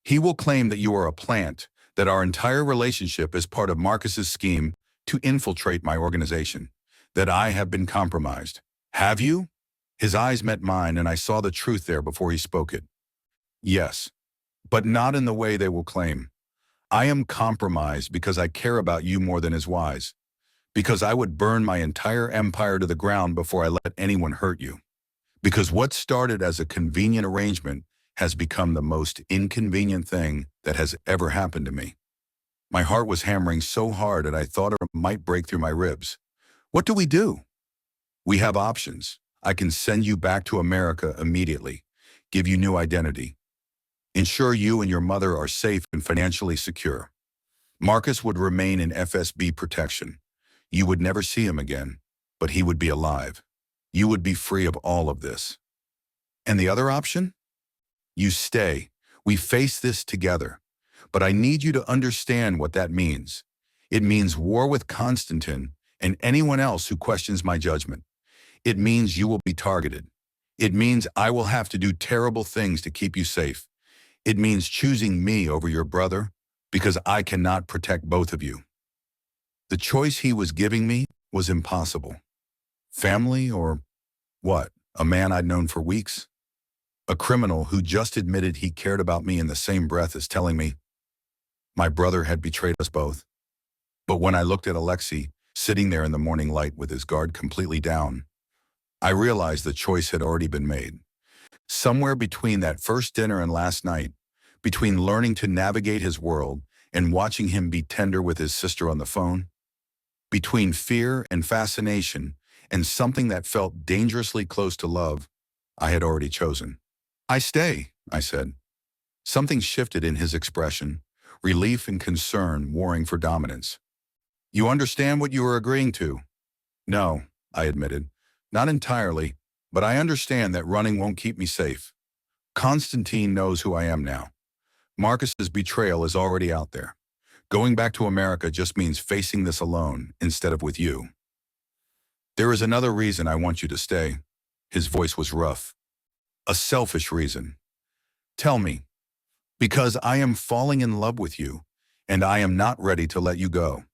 He will claim that you are a plant, that our entire relationship is part of Marcus's scheme to infiltrate my organization, that I have been compromised. Have you?" His eyes met mine, and I saw the truth there before he spoke it. "Yes, but not in the way they will claim. I am compromised because I care about you more than is wise, because I would burn my entire empire to the ground before I let anyone hurt you, because what started as a convenient arrangement has become the most inconvenient thing that has ever happened to me." My heart was hammering so hard that I thought it might break through my ribs. "What do we do?" "We have options. I can send you back to America immediately, give you new identity, ensure you and your mother are safe and financially secure. Marcus would remain in FSB protection. You would never see him again, but he would be alive. You would be free of all of this." "And the other option?" "You stay. We face this together. But I need you to understand what that means. It means war with Konstantin and anyone else who questions my judgment. It means you will be targeted. It means I will have to do terrible things to keep you safe. It means choosing me over your brother because I cannot protect both of you." The choice he was giving me was impossible. Family or what? A man I'd known for weeks? A criminal who just admitted he cared about me in the same breath as telling me my brother had betrayed us both. But when I looked at Alexei, sitting there in the morning light with his guard completely down, I realized the choice had already been made. Somewhere between that first dinner and last night, between learning to navigate his world and watching him be tender with his sister on the phone, between fear and fascination and something that felt dangerously close to love, I had already chosen. "I stay," I said. Something shifted in his expression, relief and concern warring for dominance. "You understand what you are agreeing to?" "No," I admitted. "Not entirely, but I understand that running won't keep me safe. Konstantin knows who I am now. Marcus's betrayal is already out there. Going back to America just means facing this alone instead of with you. There is another reason I want you to stay." His voice was rough. "A selfish reason." "Tell me." "Because I am falling in love with you, and I am not ready to let you go."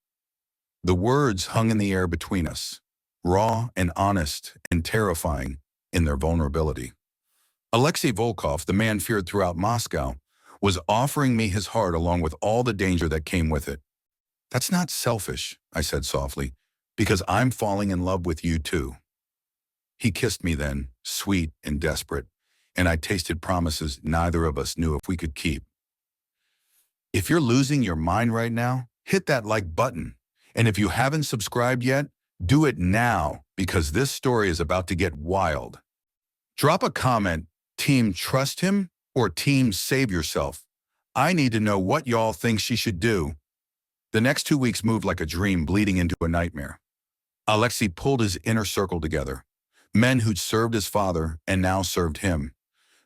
The words hung in the air between us, raw and honest and terrifying in their vulnerability. Alexei Volkov, the man feared throughout Moscow, was offering me his heart along with all the danger that came with it. "That's not selfish," I said softly, "because I'm falling in love with you too." He kissed me then, sweet and desperate, and I tasted promises neither of us knew if we could keep. If you're losing your mind right now, hit that like button. And if you haven't subscribed yet, do it now because this story is about to get wild. Drop a comment, Team Trust Him or Team Save Yourself. I need to know what y'all think she should do. The next 2 weeks moved like a dream bleeding into a nightmare. Alexei pulled his inner circle together. Men who'd served his father and now served him.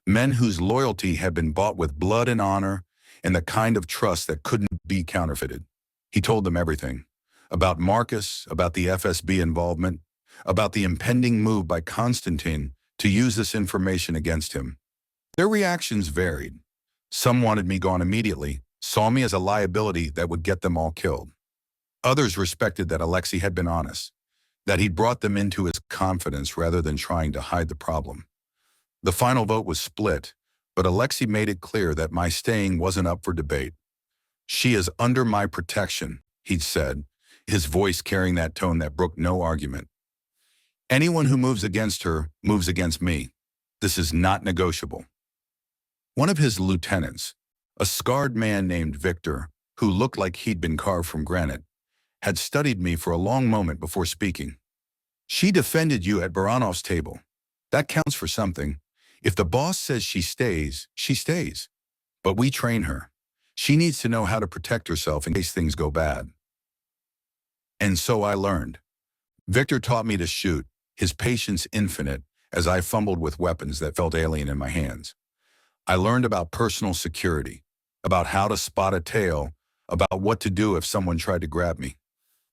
Men whose loyalty had been bought with blood and honor and the kind of trust that couldn't be counterfeited. He told them everything. About Marcus, about the FSB involvement, about the impending move by Constantine to use this information against him. Their reactions varied. Some wanted me gone immediately, saw me as a liability that would get them all killed. Others respected that Alexei had been honest, that he'd brought them into his confidence rather than trying to hide the problem. The final vote was split, but Alexei made it clear that my staying wasn't up for debate. She is under my protection, he'd said, his voice carrying that tone that brooked no argument. Anyone who moves against her moves against me. This is not negotiable. One of his lieutenants, a scarred man named Victor, who looked like he'd been carved from granite, had studied me for a long moment before speaking. She defended you at Baranov's table. That counts for something. If the boss says she stays, she stays. But we train her. She needs to know how to protect herself in case things go bad. And so I learned. Victor taught me to shoot, his patience infinite, as I fumbled with weapons that felt alien in my hands. I learned about personal security, about how to spot a tail, about what to do if someone tried to grab me.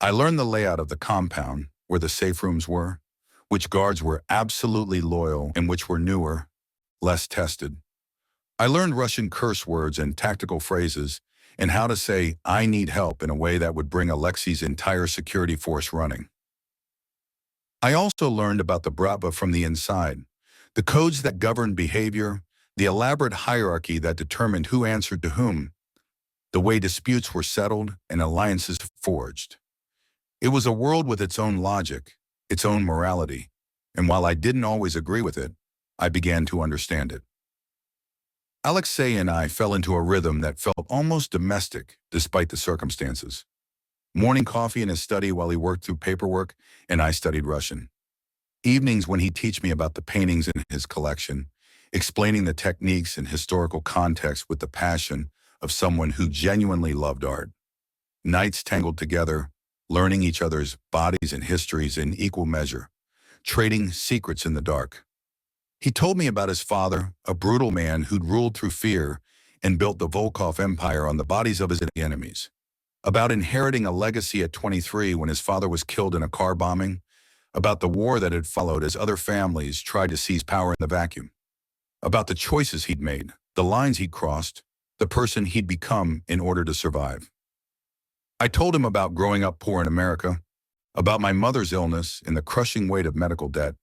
I learned the layout of the compound, where the safe rooms were, which guards were absolutely loyal and which were newer, less tested. I learned Russian curse words and tactical phrases, and how to say, I need help in a way that would bring Alexei's entire security force running. I also learned about the Bratva from the inside, the codes that governed behavior, the elaborate hierarchy that determined who answered to whom, the way disputes were settled and alliances forged. It was a world with its own logic, its own morality, and while I didn't always agree with it, I began to understand it. Alexei and I fell into a rhythm that felt almost domestic despite the circumstances. Morning coffee in his study while he worked through paperwork, and I studied Russian. Evenings when he'd teach me about the paintings in his collection, explaining the techniques and historical context with the passion of someone who genuinely loved art. Nights tangled together, learning each other's bodies and histories in equal measure, trading secrets in the dark. He told me about his father, a brutal man who'd ruled through fear and built the Volkov Empire on the bodies of his enemies. About inheriting a legacy at 23 when his father was killed in a car bombing. About the war that had followed as other families tried to seize power in the vacuum. About the choices he'd made, the lines he'd crossed, the person he'd become in order to survive. I told him about growing up poor in America, about my mother's illness and the crushing weight of medical debt,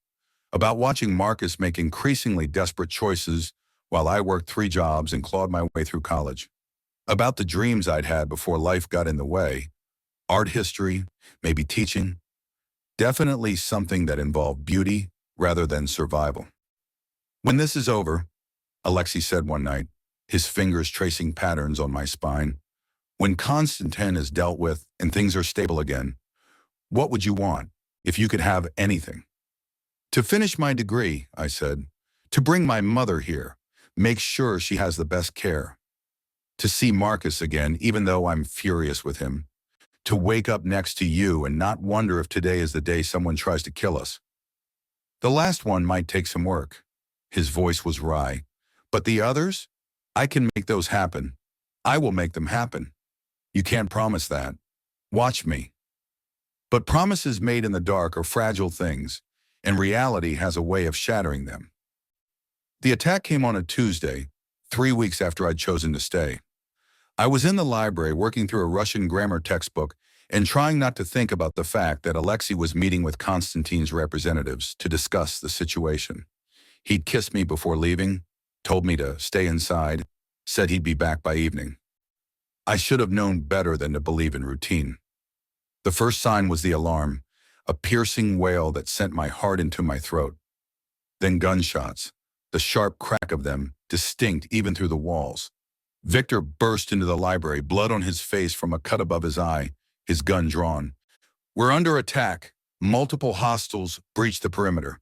about watching Marcus make increasingly desperate choices while I worked 3 jobs and clawed my way through college, about the dreams I'd had before life got in the way, art history, maybe teaching, definitely something that involved beauty rather than survival. When this is over, Alexei said one night, his fingers tracing patterns on my spine, when Constantine is dealt with and things are stable again, what would you want if you could have anything? To finish my degree, I said, to bring my mother here, make sure she has the best care. To see Marcus again, even though I'm furious with him. To wake up next to you and not wonder if today is the day someone tries to kill us. The last one might take some work. His voice was wry. But the others? I can make those happen. I will make them happen. You can't promise that. Watch me. But promises made in the dark are fragile things, and reality has a way of shattering them. The attack came on a Tuesday, 3 weeks after I'd chosen to stay. I was in the library working through a Russian grammar textbook and trying not to think about the fact that Alexei was meeting with Constantine's representatives to discuss the situation. He'd kissed me before leaving, told me to stay inside, said he'd be back by evening. I should have known better than to believe in routine. The first sign was the alarm, a piercing wail that sent my heart into my throat. Then gunshots, the sharp crack of them, distinct even through the walls. Victor burst into the library, blood on his face from a cut above his eye, his gun drawn. We're under attack. Multiple hostiles breached the perimeter.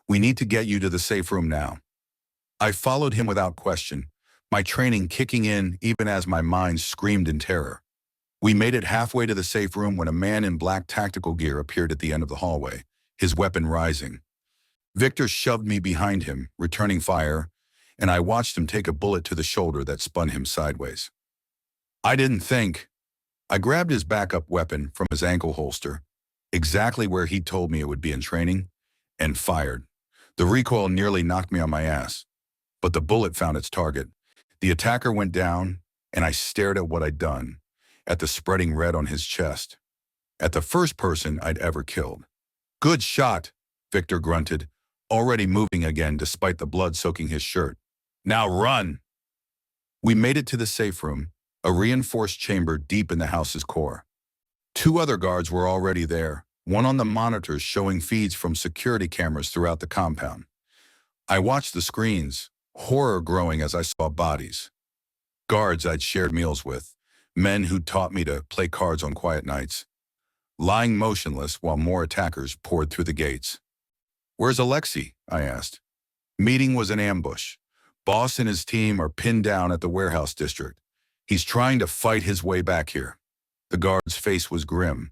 We need to get you to the safe room now. I followed him without question, my training kicking in even as my mind screamed in terror. We made it halfway to the safe room when a man in black tactical gear appeared at the end of the hallway, his weapon rising. Victor shoved me behind him, returning fire, and I watched him take a bullet to the shoulder that spun him sideways. I didn't think. I grabbed his backup weapon from his ankle holster, exactly where he told me it would be in training, and fired. The recoil nearly knocked me on my ass, but the bullet found its target. The attacker went down, and I stared at what I'd done, at the spreading red on his chest, at the first person I'd ever killed. Good shot, Victor grunted, already moving again despite the blood soaking his shirt. Now run! We made it to the safe room, a reinforced chamber deep in the house's core. 2 other guards were already there, one on the monitors showing feeds from security cameras throughout the compound. I watched the screens, horror growing as I saw bodies. Guards I'd shared meals with, men who'd taught me to play cards on quiet nights, lying motionless while more attackers poured through the gates. "Where's Alexei?" I asked. Meeting was an ambush. Boss and his team are pinned down at the warehouse district. He's trying to fight his way back here. The guard's face was grim.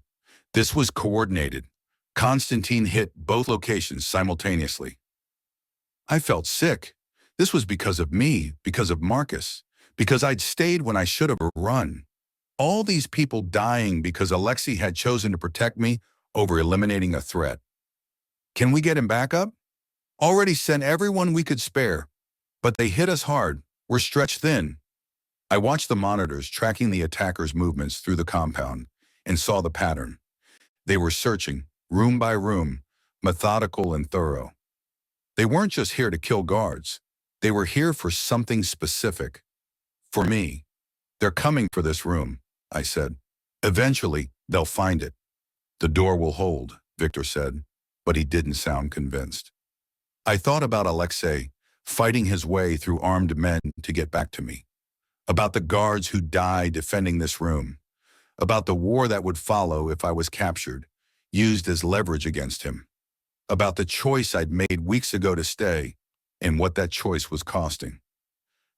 This was coordinated. Constantine hit both locations simultaneously. I felt sick. This was because of me, because of Marcus, because I'd stayed when I should have run. All these people dying because Alexei had chosen to protect me over eliminating a threat. Can we get him back up? Already sent everyone we could spare, but they hit us hard. We're stretched thin. I watched the monitors tracking the attackers' movements through the compound and saw the pattern. They were searching, room by room, methodical and thorough. They weren't just here to kill guards. They were here for something specific. For me. They're coming for this room, I said. Eventually, they'll find it. The door will hold, Victor said, but he didn't sound convinced. I thought about Alexei, fighting his way through armed men to get back to me. About the guards who died defending this room. About the war that would follow if I was captured, used as leverage against him. About the choice I'd made weeks ago to stay, and what that choice was costing.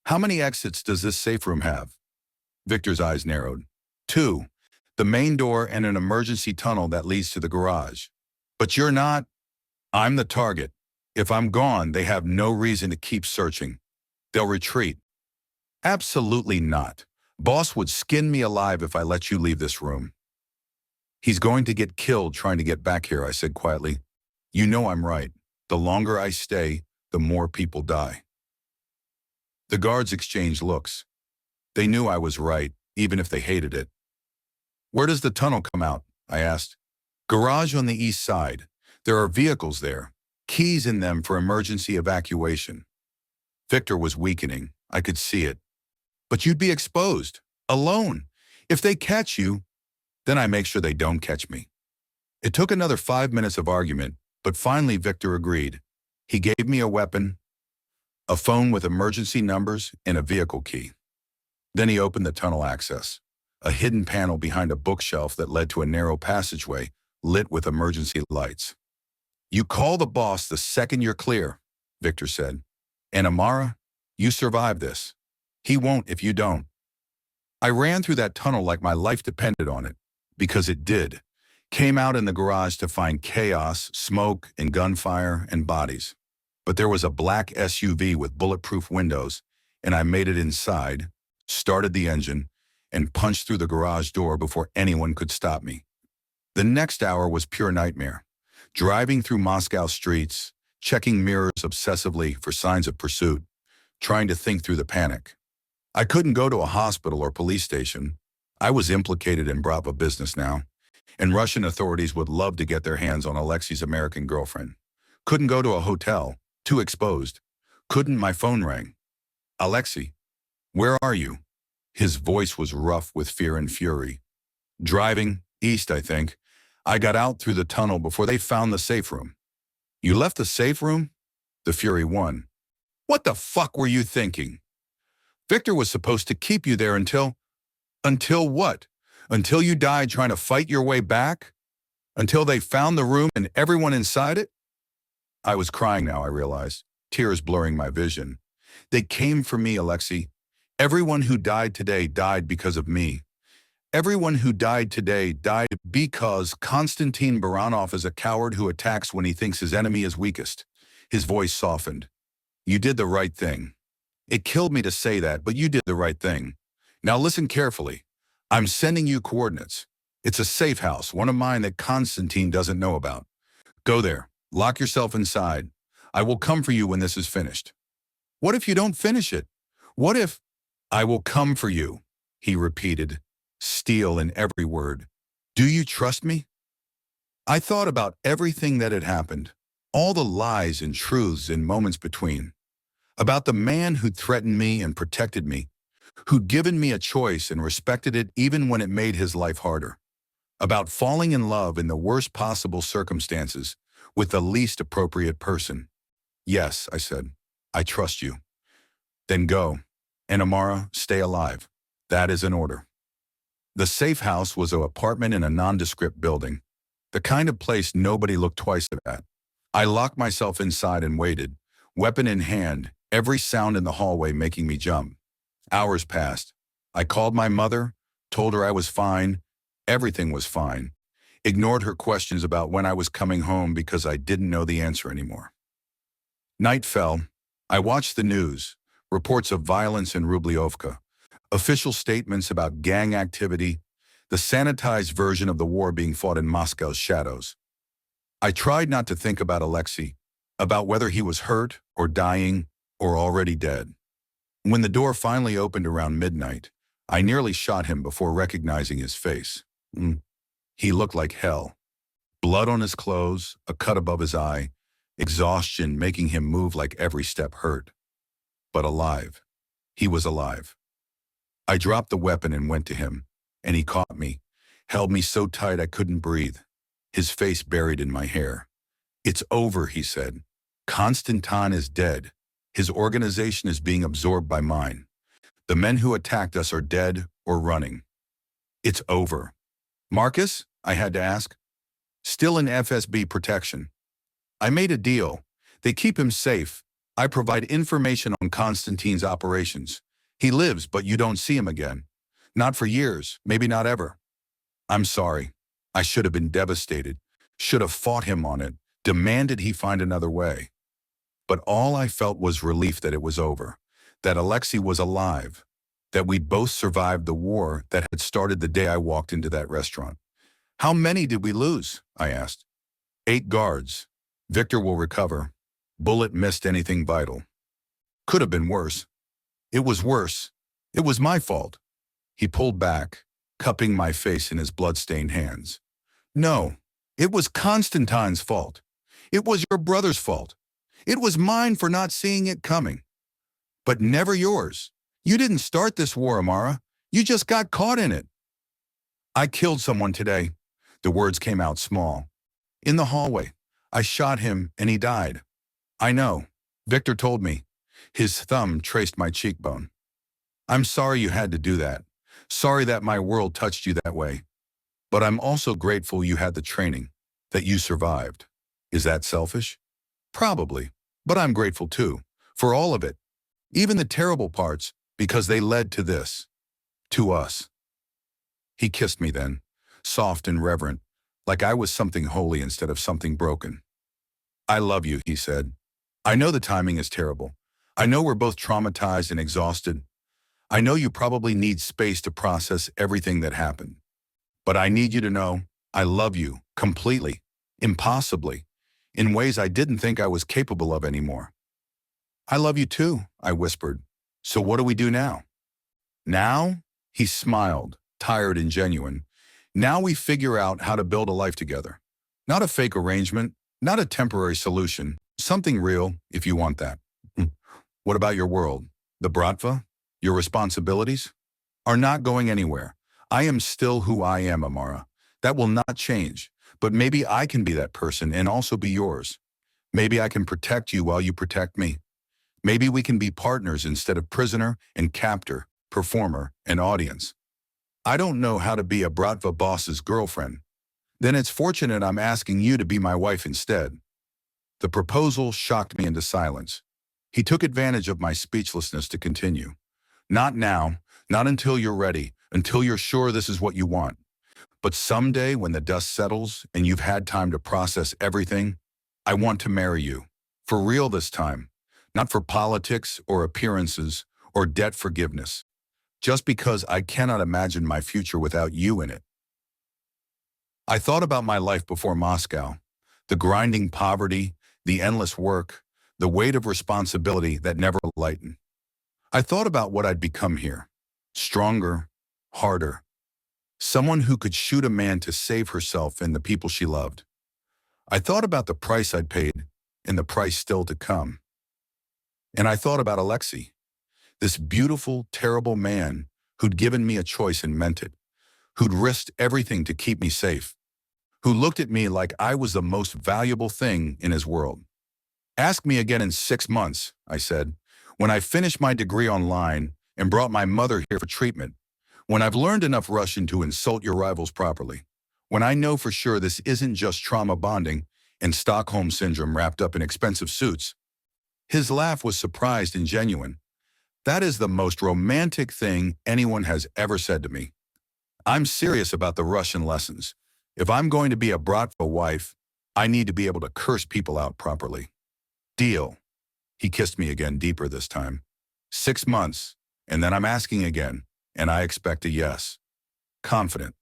How many exits does this safe room have? Victor's eyes narrowed. 2, the main door and an emergency tunnel that leads to the garage. But you're not. I'm the target. If I'm gone, they have no reason to keep searching. They'll retreat. Absolutely not. Boss would skin me alive if I let you leave this room. He's going to get killed trying to get back here, I said quietly. You know I'm right. The longer I stay, the more people die. The guards exchanged looks. They knew I was right, even if they hated it. Where does the tunnel come out? I asked. Garage on the east side. There are vehicles there, keys in them for emergency evacuation. Victor was weakening. I could see it. But you'd be exposed, alone. If they catch you, then I make sure they don't catch me. It took another 5 minutes of argument, but finally Victor agreed. He gave me a weapon, a phone with emergency numbers, and a vehicle key. Then he opened the tunnel access, a hidden panel behind a bookshelf that led to a narrow passageway lit with emergency lights. You call the boss the second you're clear, Victor said. And Amara, you survive this. He won't if you don't. I ran through that tunnel like my life depended on it, because it did. Came out in the garage to find chaos, smoke, and gunfire, and bodies. But there was a black SUV with bulletproof windows, and I made it inside, started the engine, and punched through the garage door before anyone could stop me. The next hour was pure nightmare. Driving through Moscow streets, checking mirrors obsessively for signs of pursuit, trying to think through the panic. I couldn't go to a hospital or police station. I was implicated in Bravo business now, and Russian authorities would love to get their hands on Alexei's American girlfriend. Couldn't go to a hotel, too exposed. Couldn't. My phone rang. Alexei, where are you? His voice was rough with fear and fury. Driving, east, I think. I got out through the tunnel before they found the safe room. You left the safe room? The fury won. What the fuck were you thinking? Victor was supposed to keep you there until what? Until you died trying to fight your way back? Until they found the room and everyone inside it? I was crying now, I realized, tears blurring my vision. They came for me, Alexei. Everyone who died today died because of me. Everyone who died today died because Konstantin Baranov is a coward who attacks when he thinks his enemy is weakest. His voice softened. You did the right thing. It killed me to say that, but you did the right thing. Now listen carefully. I'm sending you coordinates. It's a safe house, one of mine that Konstantin doesn't know about. Go there. Lock yourself inside. I will come for you when this is finished. What if you don't finish it? What if I will come for you? He repeated, steel in every word. Do you trust me? I thought about everything that had happened, all the lies and truths and moments between, about the man who'd threatened me and protected me, who'd given me a choice and respected it even when it made his life harder, about falling in love in the worst possible circumstances with the least appropriate person. Yes, I said, I trust you. Then go. And Amara, stay alive. That is an order. The safe house was an apartment in a nondescript building, the kind of place nobody looked twice at. I locked myself inside and waited, weapon in hand, every sound in the hallway making me jump. Hours passed. I called my mother, told her I was fine, everything was fine, ignored her questions about when I was coming home because I didn't know the answer anymore. Night fell. I watched the news, reports of violence in Rubliovka, official statements about gang activity, the sanitized version of the war being fought in Moscow's shadows. I tried not to think about Alexei, about whether he was hurt or dying or already dead. When the door finally opened around midnight, I nearly shot him before recognizing his face. He looked like hell. Blood on his clothes, a cut above his eye, exhaustion making him move like every step hurt. But alive. He was alive. I dropped the weapon and went to him, and he caught me, held me so tight I couldn't breathe, his face buried in my hair. It's over, he said. Konstantin is dead. His organization is being absorbed by mine. The men who attacked us are dead or running. It's over. Marcus? I had to ask. Still in FSB protection. I made a deal. They keep him safe. I provide information on Konstantin's operations. He lives, but you don't see him again. Not for years, maybe not ever. I'm sorry. I should have been devastated, should have fought him on it, demanded he find another way. But all I felt was relief that it was over, that Alexei was alive, that we'd both survived the war that had started the day I walked into that restaurant. How many did we lose? I asked. 8 guards. Victor will recover. Bullet missed anything vital. Could have been worse. It was worse. It was my fault. He pulled back, cupping my face in his blood-stained hands. No, it was Konstantin's fault. It was your brother's fault. It was mine for not seeing it coming. But never yours. You didn't start this war, Amara. You just got caught in it. I killed someone today. The words came out small. In the hallway. I shot him and he died. I know. Victor told me. His thumb traced my cheekbone. I'm sorry you had to do that. Sorry that my world touched you that way. But I'm also grateful you had the training, that you survived. Is that selfish? Probably. But I'm grateful too, for all of it. Even the terrible parts, because they led to this. To us. He kissed me then, soft and reverent, like I was something holy instead of something broken. I love you, he said. I know the timing is terrible. I know we're both traumatized and exhausted. I know you probably need space to process everything that happened. But I need you to know, I love you, completely, impossibly, in ways I didn't think I was capable of anymore. I love you too, I whispered. So what do we do now? Now? He smiled, tired and genuine. Now we figure out how to build a life together. Not a fake arrangement, not a temporary solution, something real if you want that. What about your world? The Bratva? Your responsibilities? Are not going anywhere. I am still who I am, Amara. That will not change. But maybe I can be that person and also be yours. Maybe I can protect you while you protect me. Maybe we can be partners instead of prisoner and captor, performer and audience. I don't know how to be a Bratva boss's girlfriend. Then it's fortunate I'm asking you to be my wife instead. The proposal shocked me into silence. He took advantage of my speechlessness to continue. Not now, not until you're ready, until you're sure this is what you want. But someday when the dust settles and you've had time to process everything, I want to marry you. For real this time. Not for politics or appearances or debt forgiveness. Just because I cannot imagine my future without you in it. I thought about my life before Moscow. The grinding poverty, the endless work, the weight of responsibility that never lightened. I thought about what I'd become here. Stronger, harder. Someone who could shoot a man to save herself and the people she loved. I thought about the price I'd paid and the price still to come. And I thought about Alexei, this beautiful, terrible man who'd given me a choice and meant it, who'd risked everything to keep me safe, who looked at me like I was the most valuable thing in his world. Ask me again in 6 months, I said, when I finished my degree online and brought my mother here for treatment, when I've learned enough Russian to insult your rivals properly, when I know for sure this isn't just trauma bonding and Stockholm syndrome wrapped up in expensive suits. His laugh was surprised and genuine. That is the most romantic thing anyone has ever said to me. I'm serious about the Russian lessons. If I'm going to be a Bratva wife, I need to be able to curse people out properly. Deal. He kissed me again deeper this time. 6 months, and then I'm asking again, and I expect a yes. Confident.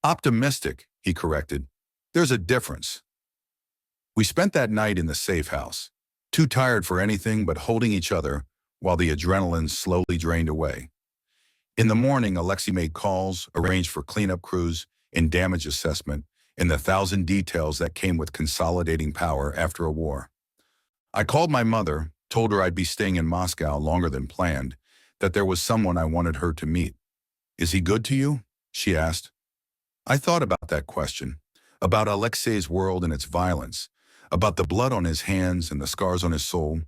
Optimistic, he corrected. There's a difference. We spent that night in the safe house, too tired for anything but holding each other while the adrenaline slowly drained away. In the morning, Alexei made calls, arranged for cleanup crews, and damage assessment, and the 1,000 details that came with consolidating power after a war. I called my mother, told her I'd be staying in Moscow longer than planned, that there was someone I wanted her to meet. Is he good to you? She asked. I thought about that question, about Alexei's world and its violence, about the blood on his hands and the scars on his soul,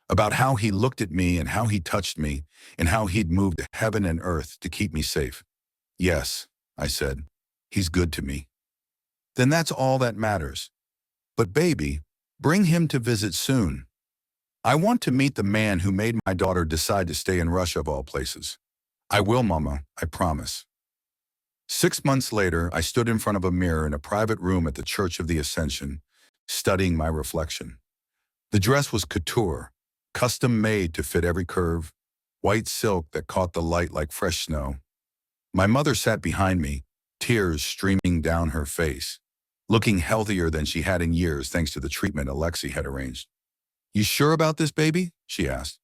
about how he looked at me and how he touched me and how he'd moved heaven and earth to keep me safe. Yes, I said, he's good to me. Then that's all that matters. But baby, bring him to visit soon. I want to meet the man who made my daughter decide to stay in Russia of all places. I will, Mama, I promise. 6 months later, I stood in front of a mirror in a private room at the Church of the Ascension, studying my reflection. The dress was couture, custom-made to fit every curve, white silk that caught the light like fresh snow. My mother sat behind me, tears streaming down her face, looking healthier than she had in years thanks to the treatment Alexei had arranged. You sure about this, baby? She asked.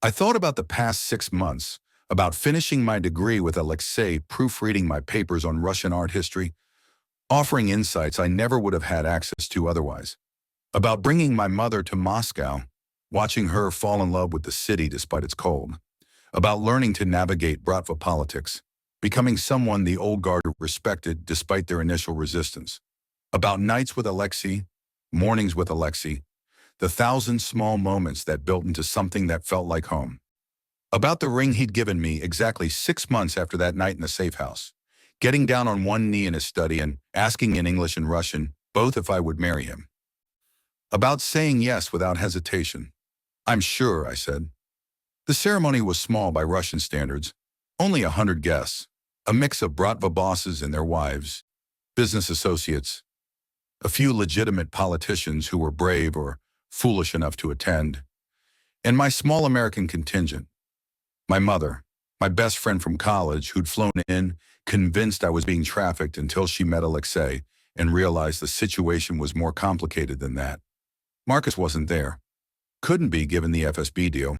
I thought about the past 6 months, about finishing my degree with Alexei, proofreading my papers on Russian art history, offering insights I never would have had access to otherwise, about bringing my mother to Moscow, watching her fall in love with the city despite its cold, about learning to navigate Bratva politics, becoming someone the old guard respected despite their initial resistance, about nights with Alexei, mornings with Alexei, the 1,000 small moments that built into something that felt like home. About the ring he'd given me exactly 6 months after that night in the safe house, getting down on one knee in his study and asking in English and Russian both if I would marry him. About saying yes without hesitation. I'm sure, I said. The ceremony was small by Russian standards, only 100 guests, a mix of Bratva bosses and their wives, business associates, a few legitimate politicians who were brave or foolish enough to attend, and my small American contingent. My mother, my best friend from college who'd flown in, convinced I was being trafficked until she met Alexei and realized the situation was more complicated than that. Marcus wasn't there. Couldn't be given the FSB deal,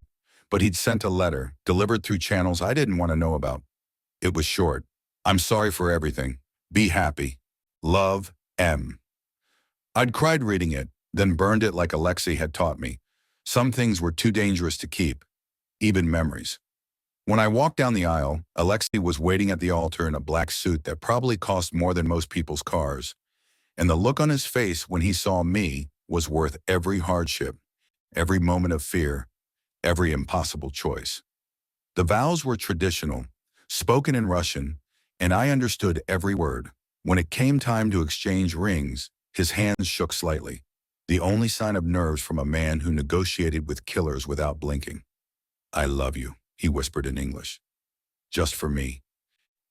but he'd sent a letter, delivered through channels I didn't want to know about. It was short. I'm sorry for everything. Be happy. Love, M. I'd cried reading it, then burned it like Alexei had taught me. Some things were too dangerous to keep, even memories. When I walked down the aisle, Alexei was waiting at the altar in a black suit that probably cost more than most people's cars, and the look on his face when he saw me was worth every hardship, every moment of fear, every impossible choice. The vows were traditional, spoken in Russian, and I understood every word. When it came time to exchange rings, his hands shook slightly, the only sign of nerves from a man who negotiated with killers without blinking. "I love you," he whispered in English. "Just for me.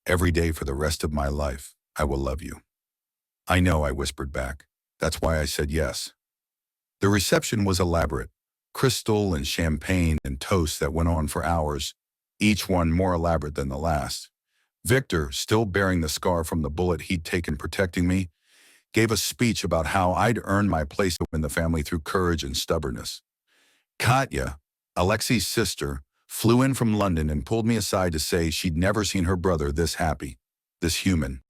Every day for the rest of my life, I will love you." "I know," I whispered back. "That's why I said yes." The reception was elaborate. Crystal and champagne and toasts that went on for hours, each one more elaborate than the last. Victor, still bearing the scar from the bullet he'd taken protecting me, gave a speech about how I'd earned my place in the family through courage and stubbornness. Katya, Alexei's sister, flew in from London and pulled me aside to say she'd never seen her brother this happy, this human.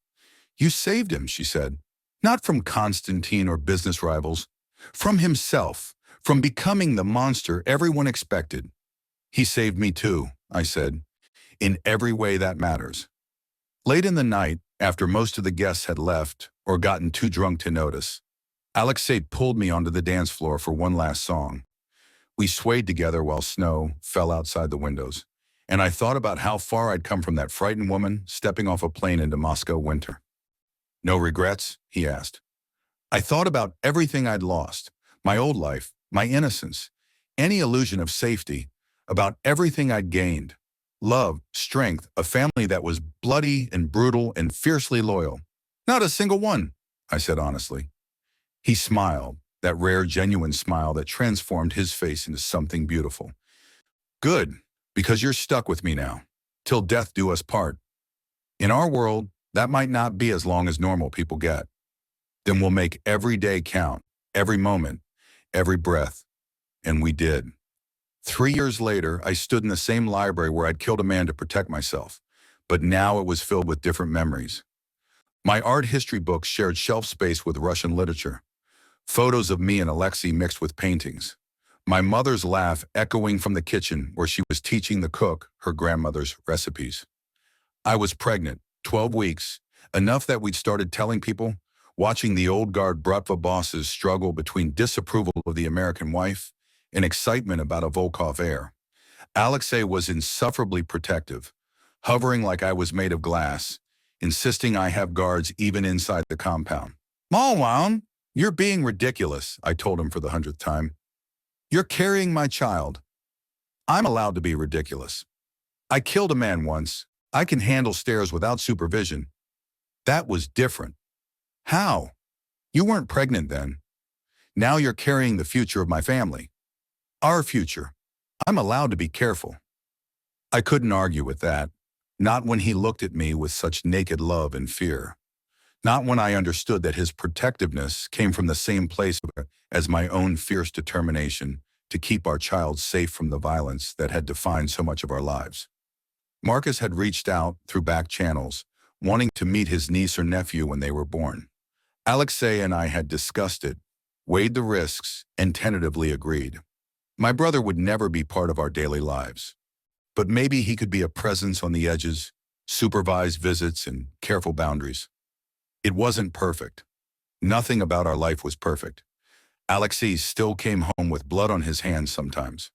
"You saved him," she said. "Not from Constantine or business rivals. From himself. From becoming the monster everyone expected." "He saved me too," I said. "In every way that matters." Late in the night, after most of the guests had left or gotten too drunk to notice, Alexei pulled me onto the dance floor for one last song. We swayed together while snow fell outside the windows, and I thought about how far I'd come from that frightened woman stepping off a plane into Moscow winter. "No regrets?" he asked. I thought about everything I'd lost, my old life, my innocence, any illusion of safety, about everything I'd gained. Love, strength, a family that was bloody and brutal and fiercely loyal. "Not a single one," I said honestly. He smiled, that rare, genuine smile that transformed his face into something beautiful. "Good, because you're stuck with me now. Till death do us part. In our world, that might not be as long as normal people get. Then we'll make every day count, every moment, every breath." And we did. 3 years later, I stood in the same library where I'd killed a man to protect myself, but now it was filled with different memories. My art history books shared shelf space with Russian literature. Photos of me and Alexei mixed with paintings. My mother's laugh echoing from the kitchen where she was teaching the cook her grandmother's recipes. I was pregnant, 12 weeks, enough that we'd started telling people, watching the old guard Bratva bosses struggle between disapproval of the American wife and excitement about a Volkov heir. Alexei was insufferably protective, hovering like I was made of glass, insisting I have guards even inside the compound. "Malwan, you're being ridiculous," I told him for the 100th time. "You're carrying my child." "I'm allowed to be ridiculous. I killed a man once. I can handle stairs without supervision." "That was different." "How? You weren't pregnant then. Now you're carrying the future of my family. Our future. I'm allowed to be careful." I couldn't argue with that. Not when he looked at me with such naked love and fear. Not when I understood that his protectiveness came from the same place as my own fierce determination to keep our child safe from the violence that had defined so much of our lives. Marcus had reached out through back channels, wanting to meet his niece or nephew when they were born. Alexei and I had discussed it, weighed the risks, and tentatively agreed. My brother would never be part of our daily lives. But maybe he could be a presence on the edges, supervised visits, and careful boundaries. It wasn't perfect. Nothing about our life was perfect. Alexei still came home with blood on his hands sometimes.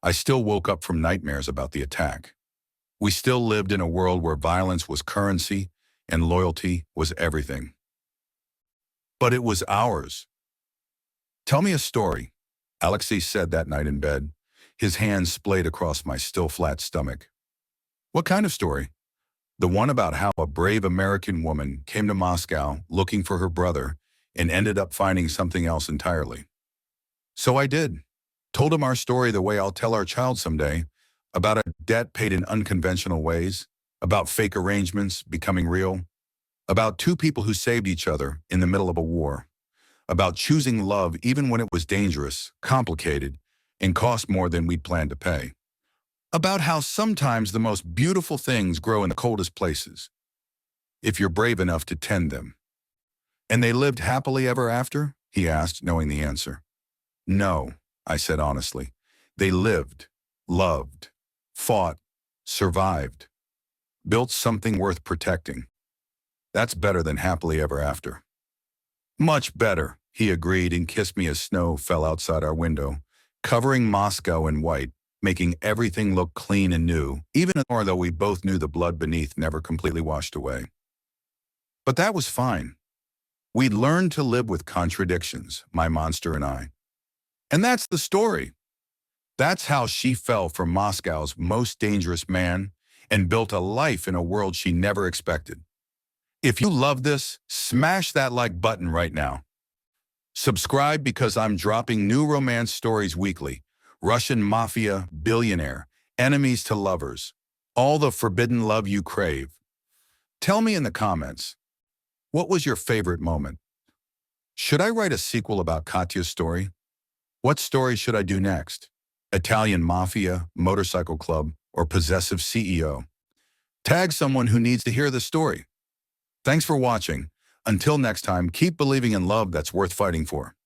I still woke up from nightmares about the attack. We still lived in a world where violence was currency and loyalty was everything. But it was ours. "Tell me a story," Alexei said that night in bed, his hands splayed across my still flat stomach. "What kind of story?" "The one about how a brave American woman came to Moscow looking for her brother and ended up finding something else entirely." So I did. Told him our story the way I'll tell our child someday, about a debt paid in unconventional ways, about fake arrangements becoming real, about two people who saved each other in the middle of a war, about choosing love even when it was dangerous, complicated, and cost more than we'd planned to pay. About how sometimes the most beautiful things grow in the coldest places, if you're brave enough to tend them. "And they lived happily ever after?" he asked, knowing the answer. "No," I said honestly. "They lived, loved, fought, survived, built something worth protecting. That's better than happily ever after." "Much better," he agreed and kissed me as snow fell outside our window, covering Moscow in white, making everything look clean and new, even though we both knew the blood beneath never completely washed away. But that was fine. We learned to live with contradictions, my monster and I. And that's the story. That's how she fell for Moscow's most dangerous man and built a life in a world she never expected. If you love this, smash that like button right now. Subscribe because I'm dropping new romance stories weekly. Russian mafia, billionaire, enemies to lovers. All the forbidden love you crave. Tell me in the comments, what was your favorite moment? Should I write a sequel about Katya's story? What story should I do next? Italian mafia, motorcycle club, or possessive CEO? Tag someone who needs to hear the story. Thanks for watching. Until next time, keep believing in love that's worth fighting for.